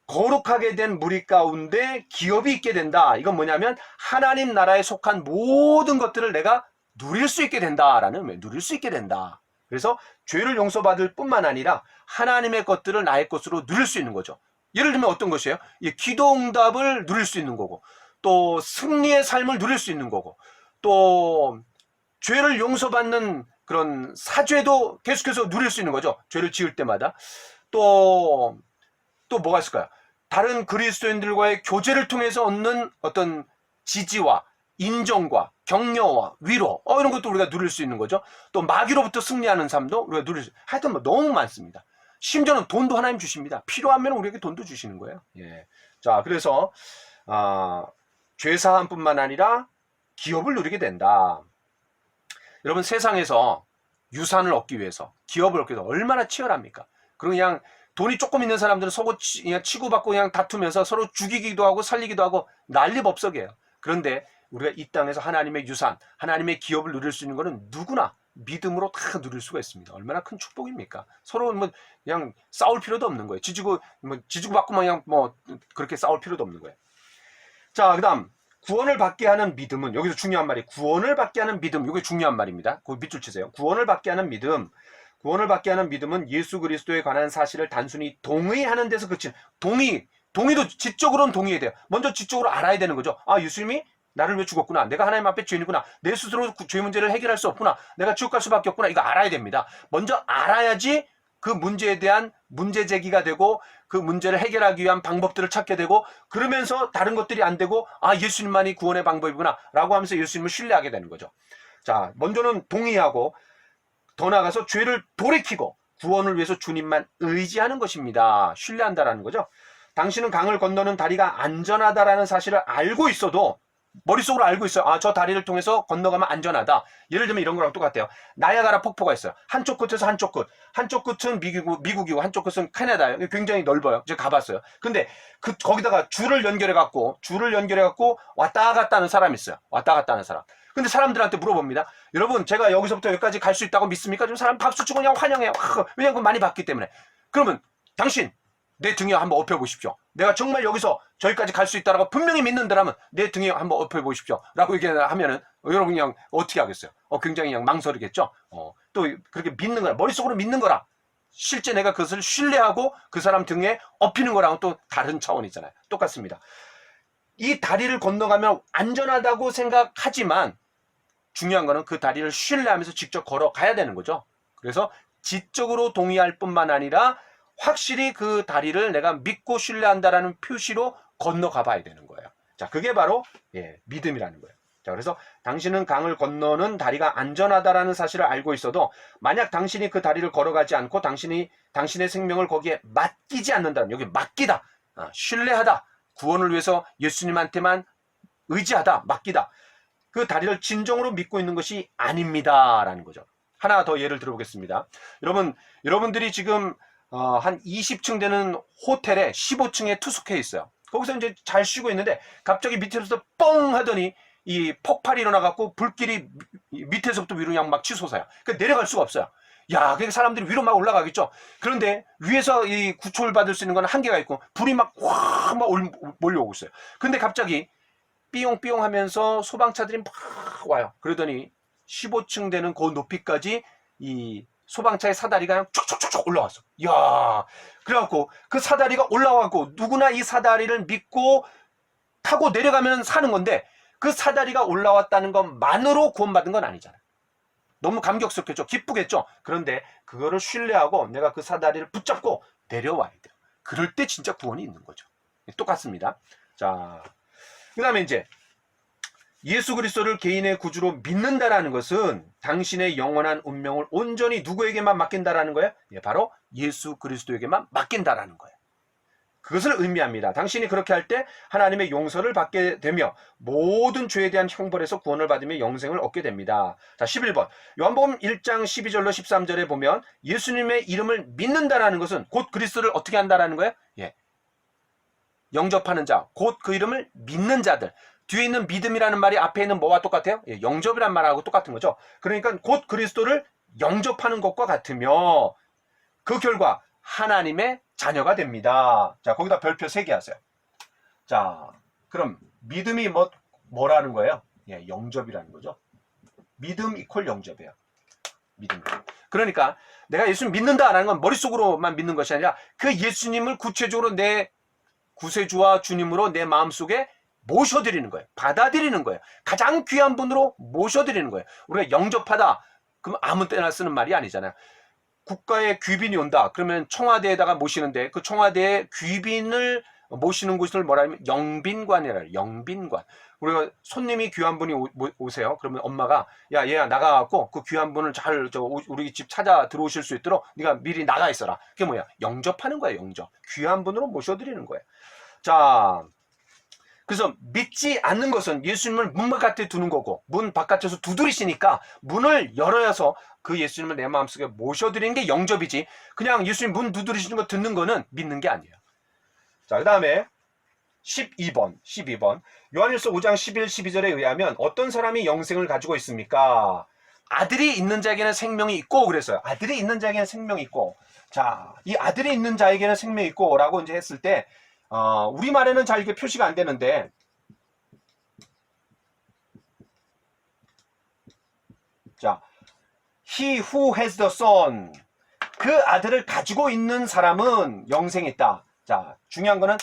거룩하게 된 무리 가운데 기업이 있게 된다. 이건 뭐냐면 하나님 나라에 속한 모든 것들을 내가 누릴 수 있게 된다라는, 누릴 수 있게 된다. 그래서 죄를 용서받을 뿐만 아니라 하나님의 것들을 나의 것으로 누릴 수 있는 거죠. 예를 들면 어떤 것이에요? 기도응답을 누릴 수 있는 거고, 또 승리의 삶을 누릴 수 있는 거고, 또 죄를 용서받는 그런 사죄도 계속해서 누릴 수 있는 거죠. 죄를 지을 때마다. 또 뭐가 있을까요? 다른 그리스도인들과의 교제를 통해서 얻는 어떤 지지와 인정과 격려와 위로, 이런 것도 우리가 누릴 수 있는 거죠. 또 마귀로부터 승리하는 삶도 우리가 누릴 수, 하여튼 뭐 너무 많습니다. 심지어는 돈도 하나님 주십니다. 필요하면 우리에게 돈도 주시는 거예요. 자, 그래서 죄사함뿐만 아니라 기업을 누리게 된다. 여러분, 세상에서 유산을 얻기 위해서, 기업을 얻기 위해서 얼마나 치열합니까? 그리고 그냥 돈이 조금 있는 사람들은 서로 그냥 치고받고 그냥 다투면서 서로 죽이기도 하고 살리기도 하고 난리법석이에요. 그런데 우리가 이 땅에서 하나님의 유산, 하나님의 기업을 누릴 수 있는 것은 누구나 믿음으로 다 누릴 수가 있습니다. 얼마나 큰 축복입니까? 서로 그냥 싸울 필요도 없는 거예요. 지지고받고 그냥 그렇게 싸울 필요도 없는 거예요. 자, 그 다음 구원을 받게 하는 믿음은, 여기서 중요한 말이 구원을 받게 하는 믿음, 이게 중요한 말입니다. 그 밑줄 치세요. 구원을 받게 하는 믿음. 구원을 받게 하는 믿음은 예수 그리스도에 관한 사실을 단순히 동의하는 데서 그치는, 동의도 지적으로는 동의해야 돼요. 먼저 지적으로 알아야 되는 거죠. 예수님이 나를 왜 죽었구나. 내가 하나님 앞에 죄인이구나. 내 스스로 죄 문제를 해결할 수 없구나. 내가 지옥 갈 수밖에 없구나. 이거 알아야 됩니다. 먼저 알아야지 그 문제에 대한 문제 제기가 되고 그 문제를 해결하기 위한 방법들을 찾게 되고 그러면서 다른 것들이 안 되고 아 예수님만이 구원의 방법이구나 라고 하면서 예수님을 신뢰하게 되는 거죠. 자, 먼저는 동의하고 더 나아가서 죄를 돌이키고 구원을 위해서 주님만 의지하는 것입니다. 신뢰한다라는 거죠. 당신은 강을 건너는 다리가 안전하다라는 사실을 알고 있어도 머릿속으로 알고 있어요. 아, 저 다리를 통해서 건너가면 안전하다. 예를 들면 이런 거랑 똑같아요. 나야가라 폭포가 있어요. 한쪽 끝에서 한쪽 끝. 한쪽 끝은 미국이고 한쪽 끝은 캐나다예요. 굉장히 넓어요. 제가 가봤어요. 근데 거기다가 줄을 연결해갖고 왔다 갔다 하는 사람이 있어요. 왔다 갔다 하는 사람. 근데 사람들한테 물어봅니다. 여러분, 제가 여기서부터 여기까지 갈 수 있다고 믿습니까? 좀 사람 박수 치고 그냥 환영해요. 왜냐면 많이 봤기 때문에. 그러면 당신 내 등에 한번 엎여 보십시오. 내가 정말 여기서 저기까지 갈 수 있다라고 분명히 믿는다라면 내 등에 한번 엎여 보십시오. 라고 얘기하면은 여러분 그냥 어떻게 하겠어요? 굉장히 그냥 망설이겠죠? 또 그렇게 믿는 거라. 머릿속으로 믿는 거라. 실제 내가 그것을 신뢰하고 그 사람 등에 엎이는 거랑은 또 다른 차원이잖아요. 똑같습니다. 이 다리를 건너가면 안전하다고 생각하지만 중요한 거는 그 다리를 신뢰하면서 직접 걸어가야 되는 거죠. 그래서 지적으로 동의할 뿐만 아니라 확실히 그 다리를 내가 믿고 신뢰한다라는 표시로 건너가 봐야 되는 거예요. 자, 그게 바로 믿음이라는 거예요. 자, 그래서 당신은 강을 건너는 다리가 안전하다라는 사실을 알고 있어도 만약 당신이 그 다리를 걸어가지 않고 당신의 생명을 거기에 맡기지 않는다면, 여기 맡기다, 신뢰하다, 구원을 위해서 예수님한테만 의지하다, 맡기다, 그 다리를 진정으로 믿고 있는 것이 아닙니다라는 거죠. 하나 더 예를 들어보겠습니다. 여러분들이 지금 한 20층 되는 호텔에 15층에 투숙해 있어요. 거기서 이제 잘 쉬고 있는데 갑자기 밑에서 뻥 하더니 이 폭발이 일어나갖고 불길이 밑에서부터 위로 그냥 막 치솟아요. 그러니까 내려갈 수가 없어요. 야, 그러니까 사람들이 위로 막 올라가겠죠. 그런데 위에서 이 구초를 받을 수 있는 건 한계가 있고 불이 막 확 막 몰려오고 있어요. 근데 갑자기 삐용삐용 하면서 소방차들이 막 와요. 그러더니 15층 되는 그 높이까지 이 소방차의 사다리가 그냥 촉촉촉촉 올라왔어. 이야, 그래갖고 그 사다리가 올라와갖고 누구나 이 사다리를 믿고 타고 내려가면 사는 건데 그 사다리가 올라왔다는 것만으로 구원받은 건 아니잖아요. 너무 감격스럽겠죠. 기쁘겠죠. 그런데 그거를 신뢰하고 내가 그 사다리를 붙잡고 내려와야 돼요. 그럴 때 진짜 구원이 있는 거죠. 똑같습니다. 자, 그 다음에 이제 예수 그리스도를 개인의 구주로 믿는다라는 것은 당신의 영원한 운명을 온전히 누구에게만 맡긴다라는 거예요? 바로 예수 그리스도에게만 맡긴다라는 거예요. 그것을 의미합니다. 당신이 그렇게 할 때 하나님의 용서를 받게 되며 모든 죄에 대한 형벌에서 구원을 받으며 영생을 얻게 됩니다. 자, 11번. 요한복음 1장 12절로 13절에 보면 예수님의 이름을 믿는다라는 것은 곧 그리스도를 어떻게 한다라는 거예요? 영접하는 자, 곧 그 이름을 믿는 자들. 뒤에 있는 믿음이라는 말이 앞에 있는 뭐와 똑같아요? 영접이란 말하고 똑같은 거죠. 그러니까 곧 그리스도를 영접하는 것과 같으며 그 결과 하나님의 자녀가 됩니다. 자, 거기다 별표 3개 하세요. 자, 그럼 믿음이 뭐라는 거예요? 영접이라는 거죠. 믿음 이퀄 영접이에요. 믿음. 그러니까 내가 예수님 믿는다라는 건 머릿속으로만 믿는 것이 아니라 그 예수님을 구체적으로 내 구세주와 주님으로 내 마음속에 모셔드리는 거예요. 받아들이는 거예요. 가장 귀한 분으로 모셔드리는 거예요. 우리가 영접하다, 그럼 아무 때나 쓰는 말이 아니잖아요. 국가에 귀빈이 온다. 그러면 청와대에다가 모시는데 그 청와대에 귀빈을 모시는 곳을 뭐라 하면 영빈관이라 해요. 영빈관. 우리가 손님이 귀한 분이 오세요. 그러면 엄마가 야, 얘야 나가갖고 그 귀한 분을 잘 우리 집 찾아 들어오실 수 있도록 네가 미리 나가 있어라. 그게 뭐야? 영접하는 거예요. 영접. 귀한 분으로 모셔드리는 거예요. 자, 그래서 믿지 않는 것은 예수님을 문 바깥에 두는 거고 문 바깥에서 두드리시니까 문을 열어서 그 예수님을 내 마음속에 모셔드리는 게 영접이지 그냥 예수님 문 두드리시는 거 듣는 거는 믿는 게 아니에요. 자, 그 다음에 12번 요한일서 5장 11, 12절에 의하면 어떤 사람이 영생을 가지고 있습니까? 아들이 있는 자에게는 생명이 있고 그랬어요. 아들이 있는 자에게는 생명이 있고. 자, 이 아들이 있는 자에게는 생명이 있고 라고 이제 했을 때 우리말에는 잘 이게 표시가 안 되는데 자, he who has the son 그 아들을 가지고 있는 사람은 영생이 있다. 자, 중요한 거는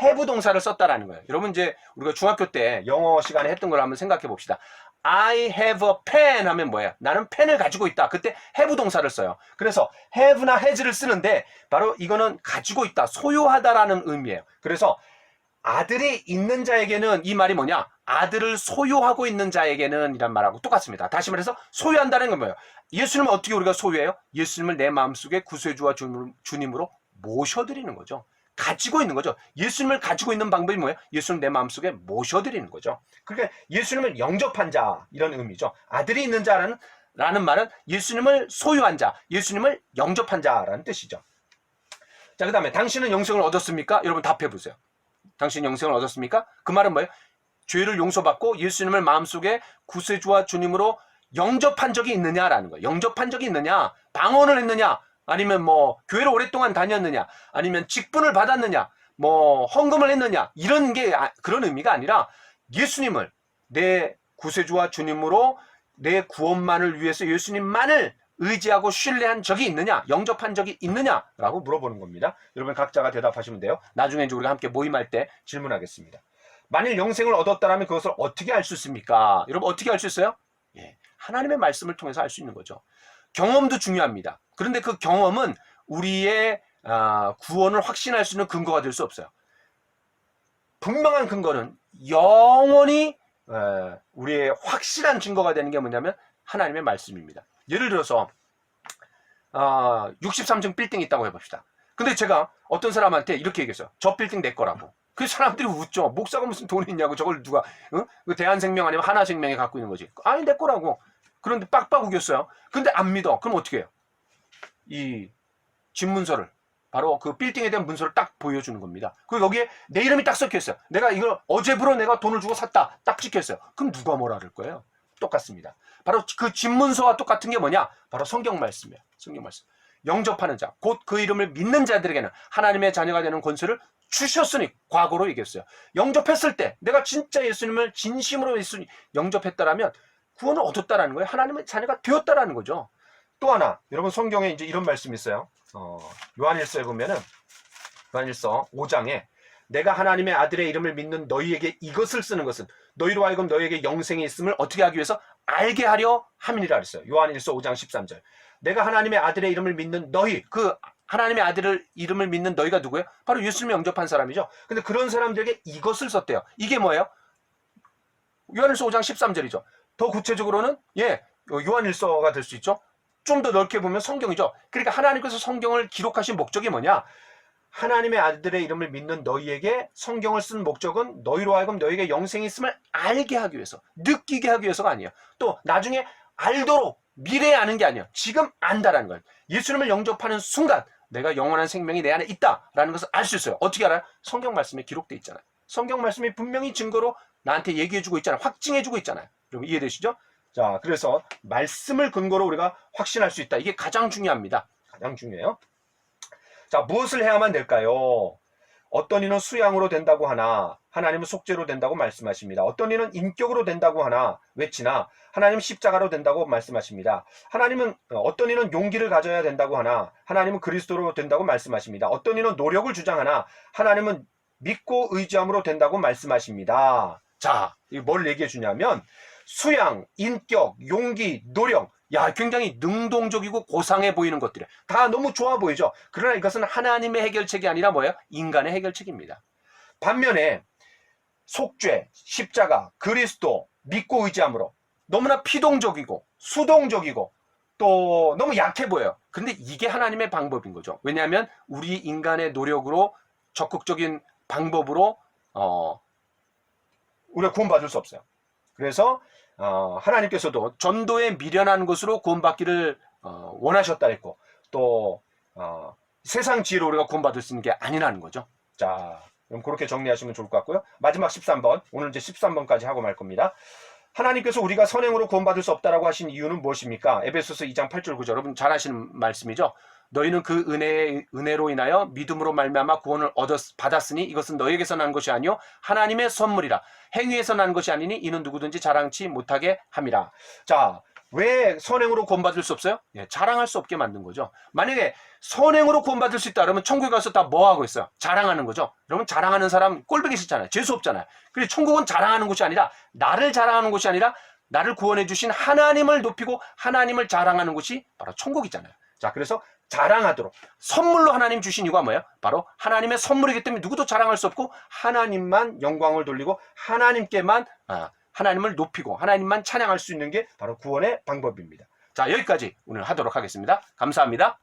have 동사를 썼다라는 거예요. 여러분 이제 우리가 중학교 때 영어 시간에 했던 걸 한번 생각해 봅시다. I have a pen 하면 뭐예요? 나는 펜을 가지고 있다. 그때 have 동사를 써요. 그래서 have나 has를 쓰는데 바로 이거는 가지고 있다, 소유하다라는 의미예요. 그래서 아들이 있는 자에게는 이 말이 뭐냐? 아들을 소유하고 있는 자에게는 이란 말하고 똑같습니다. 다시 말해서 소유한다는 건 뭐예요? 예수님을 어떻게 우리가 소유해요? 예수님을 내 마음속에 구세주와 주님으로 모셔드리는 거죠. 가지고 있는 거죠. 예수님을 가지고 있는 방법이 뭐예요? 예수님을 내 마음속에 모셔드리는 거죠. 그러니까 예수님을 영접한 자, 이런 의미죠. 아들이 있는 자라는 말은 예수님을 소유한 자, 예수님을 영접한 자라는 뜻이죠. 자, 그 다음에 당신은 영생을 얻었습니까? 여러분 답해보세요. 당신 영생을 얻었습니까? 그 말은 뭐예요? 죄를 용서받고 예수님을 마음속에 구세주와 주님으로 영접한 적이 있느냐라는 거예요. 영접한 적이 있느냐? 방언을 했느냐? 아니면 뭐 교회를 오랫동안 다녔느냐? 아니면 직분을 받았느냐? 뭐 헌금을 했느냐? 이런 게 그런 의미가 아니라 예수님을 내 구세주와 주님으로 내 구원만을 위해서 예수님만을 의지하고 신뢰한 적이 있느냐? 영접한 적이 있느냐라고 물어보는 겁니다. 여러분 각자가 대답하시면 돼요. 나중에 이제 우리가 함께 모임할 때 질문하겠습니다. 만일 영생을 얻었다면 그것을 어떻게 알 수 있습니까? 여러분 어떻게 알 수 있어요? 예, 하나님의 말씀을 통해서 알 수 있는 거죠. 경험도 중요합니다. 그런데 그 경험은 우리의 구원을 확신할 수 있는 근거가 될 수 없어요. 분명한 근거는 영원히 우리의 확실한 증거가 되는 게 뭐냐면 하나님의 말씀입니다. 예를 들어서 63층 빌딩이 있다고 해봅시다. 근데 제가 어떤 사람한테 이렇게 얘기했어요. 저 빌딩 내 거라고. 그 사람들이 웃죠. 목사가 무슨 돈이 있냐고. 저걸 누가 그 대한생명 아니면 하나생명이 갖고 있는 거지. 아니 내 거라고. 그런데 빡빡 우겼어요. 근데 안 믿어. 그럼 어떻게 해요? 이 집문서를 바로 그 빌딩에 대한 문서를 딱 보여주는 겁니다. 그리고 여기에 내 이름이 딱 섞여 있어요. 내가 이걸 어제부로 내가 돈을 주고 샀다. 딱 찍혀 있어요. 그럼 누가 뭐라 그럴 거예요? 똑같습니다. 바로 그 집문서와 똑같은 게 뭐냐? 바로 성경 말씀이에요. 성경 말씀. 영접하는 자, 곧 그 이름을 믿는 자들에게는 하나님의 자녀가 되는 권세를 주셨으니, 과거로 얘기했어요. 영접했을 때 내가 진짜 예수님을 진심으로 영접했다라면 구원을 얻었다라는 거예요. 하나님의 자녀가 되었다라는 거죠. 또 하나, 여러분 성경에 이제 이런 말씀이 있어요. 요한일서에 보면은 요한일서 5장에 내가 하나님의 아들의 이름을 믿는 너희에게 이것을 쓰는 것은 너희로 하여금 너희에게 영생이 있음을 어떻게 하기 위해서 알게 하려 함이니라 그랬어요. 요한일서 5장 13절. 내가 하나님의 아들의 이름을 믿는 너희, 그 하나님의 아들을 이름을 믿는 너희가 누구예요? 바로 예수님을 영접한 사람이죠. 근데 그런 사람들에게 이것을 썼대요. 이게 뭐예요? 요한일서 5장 13절이죠. 더 구체적으로는 요한일서가 될 수 있죠. 좀 더 넓게 보면 성경이죠. 그러니까 하나님께서 성경을 기록하신 목적이 뭐냐? 하나님의 아들의 이름을 믿는 너희에게 성경을 쓴 목적은 너희로 하여금 너희에게 영생이 있음을 알게 하기 위해서, 느끼게 하기 위해서가 아니에요. 또 나중에 알도록 미래에 아는 게 아니에요. 지금 안다라는 거예요. 예수님을 영접하는 순간 내가 영원한 생명이 내 안에 있다라는 것을 알 수 있어요. 어떻게 알아요? 성경 말씀에 기록되어 있잖아요. 성경 말씀이 분명히 증거로 나한테 얘기해주고 있잖아요. 확증해주고 있잖아요. 여러분 이해되시죠? 자, 그래서 말씀을 근거로 우리가 확신할 수 있다. 이게 가장 중요합니다. 가장 중요해요. 자, 무엇을 해야만 될까요? 어떤 이는 수양으로 된다고 하나 하나님은 속죄로 된다고 말씀하십니다. 어떤 이는 인격으로 된다고 하나 외치나 하나님은 십자가로 된다고 말씀하십니다. 하나님은 어떤 이는 용기를 가져야 된다고 하나 하나님은 그리스도로 된다고 말씀하십니다. 어떤 이는 노력을 주장하나 하나님은 믿고 의지함으로 된다고 말씀하십니다. 자, 뭘 얘기해 주냐면 수양, 인격, 용기, 노력, 굉장히 능동적이고 고상해 보이는 것들이 다 너무 좋아 보이죠. 그러나 이것은 하나님의 해결책이 아니라 뭐예요? 인간의 해결책입니다. 반면에 속죄, 십자가, 그리스도, 믿고 의지함으로 너무나 피동적이고 수동적이고 또 너무 약해 보여요. 그런데 이게 하나님의 방법인 거죠. 왜냐하면 우리 인간의 노력으로 적극적인 방법으로 우리가 구원받을 수 없어요. 그래서 하나님께서도 전도에 미련한 것으로 구원받기를 원하셨다 했고 또 세상 지혜로 우리가 구원받을 수 있는 게 아니라는 거죠. 자, 그럼 그렇게 정리하시면 좋을 것 같고요. 마지막 13번, 오늘 이제 13번까지 하고 말 겁니다. 하나님께서 우리가 선행으로 구원받을 수 없다라고 하신 이유는 무엇입니까? 에베소서 2장 8절 9절. 여러분 잘 아시는 말씀이죠. 너희는 그 은혜로 인하여 믿음으로 말미암아 구원을 받았으니 이것은 너희에게서 난 것이 아니요 하나님의 선물이라. 행위에서 난 것이 아니니 이는 누구든지 자랑치 못하게 함이라. 자, 왜 선행으로 구원받을 수 없어요? 예, 자랑할 수 없게 만든 거죠. 만약에 선행으로 구원받을 수 있다 그러면 천국에 가서 다 뭐 하고 있어요? 자랑하는 거죠. 여러분 자랑하는 사람 꼴보기 싫잖아요. 재수 없잖아요. 그래서 천국은 자랑하는 곳이 아니라 나를 자랑하는 곳이 아니라 나를 구원해 주신 하나님을 높이고 하나님을 자랑하는 곳이 바로 천국이잖아요. 자, 그래서 자랑하도록 선물로 하나님 주신 이유가 뭐예요? 바로 하나님의 선물이기 때문에 누구도 자랑할 수 없고 하나님만 영광을 돌리고 하나님께만 하나님을 높이고 하나님만 찬양할 수 있는 게 바로 구원의 방법입니다. 자, 여기까지 오늘 하도록 하겠습니다. 감사합니다.